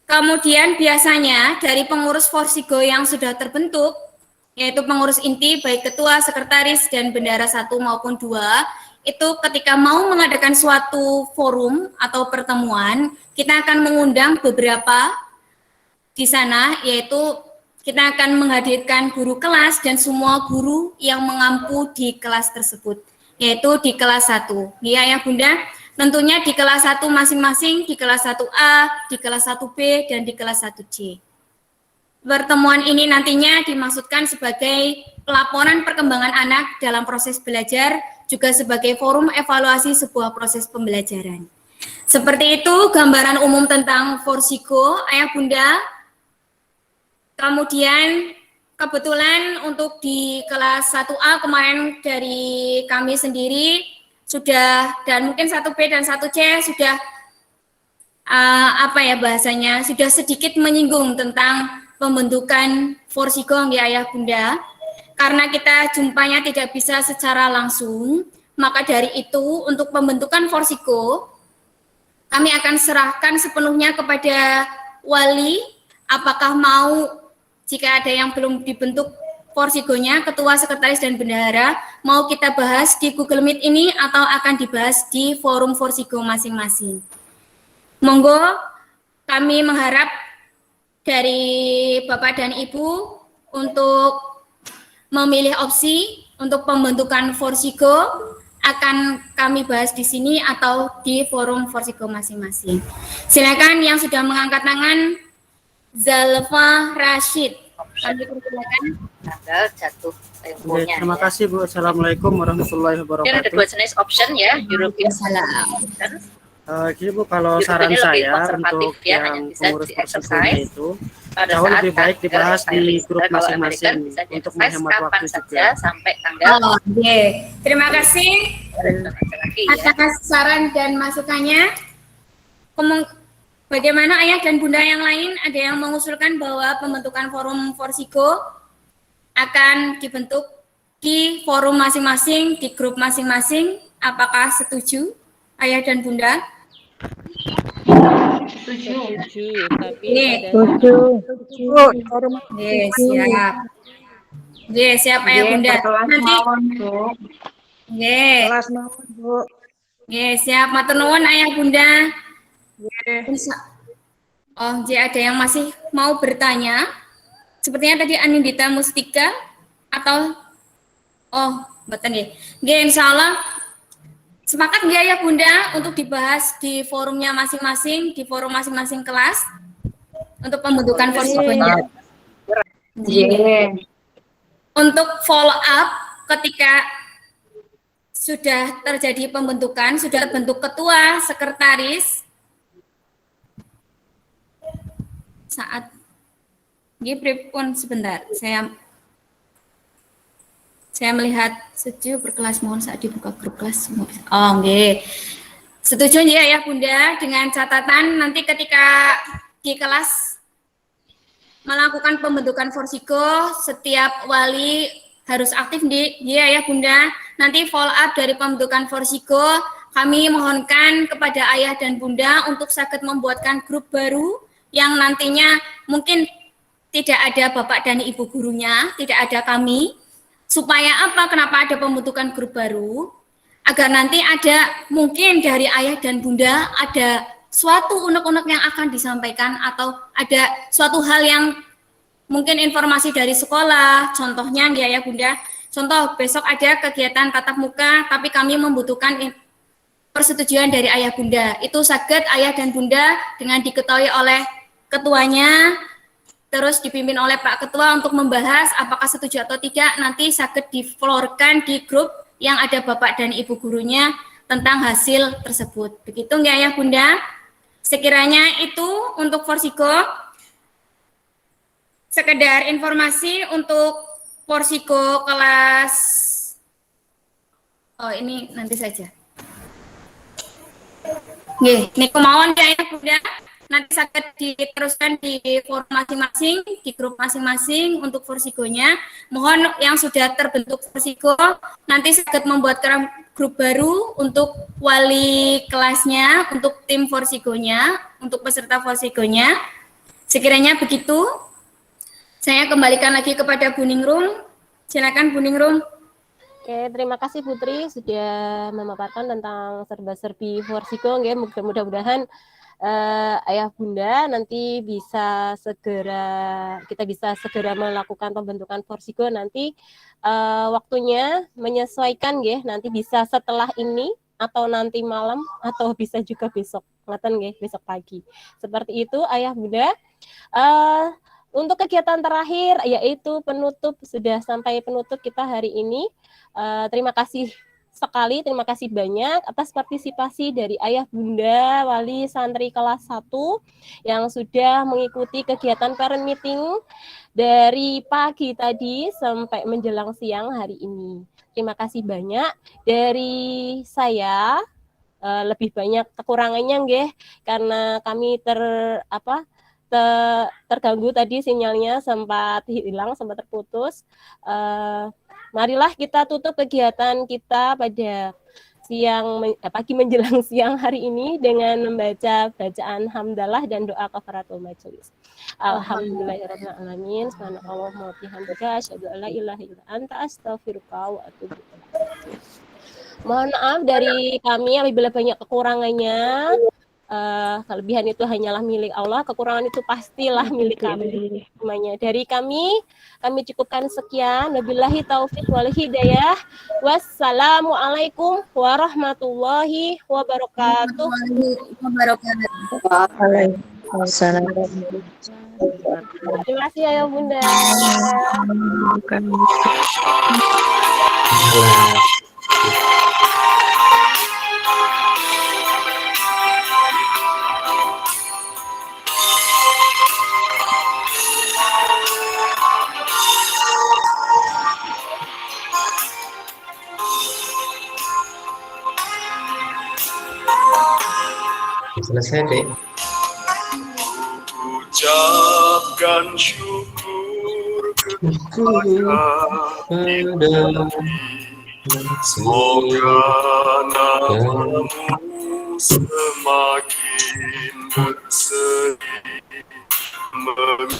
Kemudian biasanya dari pengurus Forsigo yang sudah terbentuk, yaitu pengurus inti, baik ketua, sekretaris, dan bendahara 1 maupun 2, itu ketika mau mengadakan suatu forum atau pertemuan, kita akan mengundang beberapa di sana, yaitu kita akan menghadirkan guru kelas dan semua guru yang mengampu di kelas tersebut, yaitu di kelas 1. Ya, Ayah Bunda, tentunya di kelas 1 masing-masing, di kelas 1A, di kelas 1B, dan di kelas 1C. Pertemuan ini nantinya dimaksudkan sebagai pelaporan perkembangan anak dalam proses belajar, juga sebagai forum evaluasi sebuah proses pembelajaran. Seperti itu gambaran umum tentang Forsigo, Ayah Bunda. Kemudian kebetulan untuk di kelas 1A kemarin dari kami sendiri sudah, dan mungkin 1B dan 1C sudah sudah sedikit menyinggung tentang pembentukan Forsigo ya Ayah Bunda. Karena kita jumpanya tidak bisa secara langsung, maka dari itu untuk pembentukan Forsigo kami akan serahkan sepenuhnya kepada wali, apakah mau jika ada yang belum dibentuk Forsigonya, ketua, sekretaris, dan bendahara, mau kita bahas di Google Meet ini atau akan dibahas di forum Forsigo masing-masing. Monggo kami mengharap dari Bapak dan Ibu untuk memilih opsi untuk pembentukan Forsigo, akan kami bahas di sini atau di forum Forsigo masing-masing. Silakan yang sudah mengangkat tangan, Zalfa Rashid. Kami persilakan. Tanggal jatuh temponya. Terima kasih Bu. Assalamualaikum warahmatullahi wabarakatuh. Dan ada 2 jenis option ya, European Salam. Gini Bu, kalau saran saya untuk yang pengurus Forsigonya itu jauh lebih baik dibahas di grup masing-masing untuk menghemat waktu juga. Sampai tanggal. Terima kasih atas saran dan masukannya. Bagaimana Ayah dan Bunda yang lain, ada yang mengusulkan bahwa pembentukan forum Forsigo akan dibentuk di forum masing-masing, di grup masing-masing? Apakah setuju Ayah dan Bunda? Setuju, tapi siap. Siap Ayah Bunda. Nanti Kelas mawon, Bu. siap, matur nuwun Ayah Bunda. Oh, ada yang masih mau bertanya? Sepertinya tadi Anindita Mustika atau mboten nggih. Nggih, insyaallah sepakat nggih ya Bunda untuk dibahas di forumnya masing-masing, di forum masing-masing kelas untuk pembentukan Forsigonya. Untuk follow up ketika sudah terjadi pembentukan, sudah terbentuk ketua, sekretaris, saat pripun sebentar, saya melihat setuju berkelas, mohon saat dibuka grup kelas. Setuju ya Bunda, dengan catatan nanti ketika di kelas melakukan pembentukan Forsigo, setiap wali harus aktif di Ayah Bunda. Nanti follow up dari pembentukan Forsigo, kami mohonkan kepada Ayah dan Bunda untuk saged membuatkan grup baru yang nantinya mungkin tidak ada Bapak dan Ibu gurunya, tidak ada kami. Supaya apa? Kenapa ada pembentukan grup baru? Agar nanti ada mungkin dari Ayah dan Bunda ada suatu unek-unek yang akan disampaikan atau ada suatu hal yang mungkin informasi dari sekolah, contohnya ya Bunda, contoh besok ada kegiatan tatap muka, tapi kami membutuhkan persetujuan dari Ayah Bunda. Itu saged Ayah dan Bunda dengan diketahui oleh ketuanya, terus dipimpin oleh Pak Ketua untuk membahas apakah setuju atau tidak, nanti saged diflorkan di grup yang ada Bapak dan Ibu gurunya tentang hasil tersebut. Begitu nggak Ayah Bunda? Sekiranya itu untuk Forsigo. Sekedar informasi untuk Forsigo kelas, oh ini nanti saja. Nggih, niku mawon ya Bunda. Nanti saged diteruskan di forum masing-masing, di grup masing-masing untuk Forsigonya. Mohon yang sudah terbentuk Forsigo nanti saged membuat grup baru untuk wali kelasnya, untuk tim Forsigonya, untuk peserta Forsigonya. Sekiranya begitu. Saya kembalikan lagi kepada Bu Ningrum. Silakan Bu Ningrum. Oke, terima kasih Putri sudah memaparkan tentang serba-serbi Forsigo. Mudah-mudahan Ayah Bunda nanti bisa kita bisa segera melakukan pembentukan Forsigo nanti waktunya menyesuaikan nanti bisa setelah ini atau nanti malam atau bisa juga besok. Ngaten besok pagi. Seperti itu Ayah Bunda. Untuk kegiatan terakhir yaitu penutup, sudah sampai penutup kita hari ini. Terima kasih sekali, terima kasih banyak atas partisipasi dari Ayah Bunda Wali Santri kelas 1 yang sudah mengikuti kegiatan parent meeting dari pagi tadi sampai menjelang siang hari ini. Terima kasih banyak. Dari saya lebih banyak kekurangannya karena kami terganggu tadi sinyalnya, sempat hilang, sempat terputus. Marilah kita tutup kegiatan kita pada pagi menjelang siang hari ini dengan membaca bacaan hamdalah dan doa kafaratul majelis. Alhamdulillahirabbil alamin. Subhanallahumma wa bihamdika asyhadu an la ilaha illa anta astaghfiruka wa atubu ilaik. Mohon maaf dari kami apabila banyak kekurangannya. Kelebihan itu hanyalah milik Allah, kekurangan itu pastilah milik kami. Semuanya dari kami cukupkan sekian. Wabillahi taufik wal hidayah. Wassalamualaikum warahmatullahi wabarakatuh. Waalaikumsalam. Terima kasih Ayah Bunda. Selesai deh. Ucapkan syukur kepada semoga namamu semakin berseri mengalir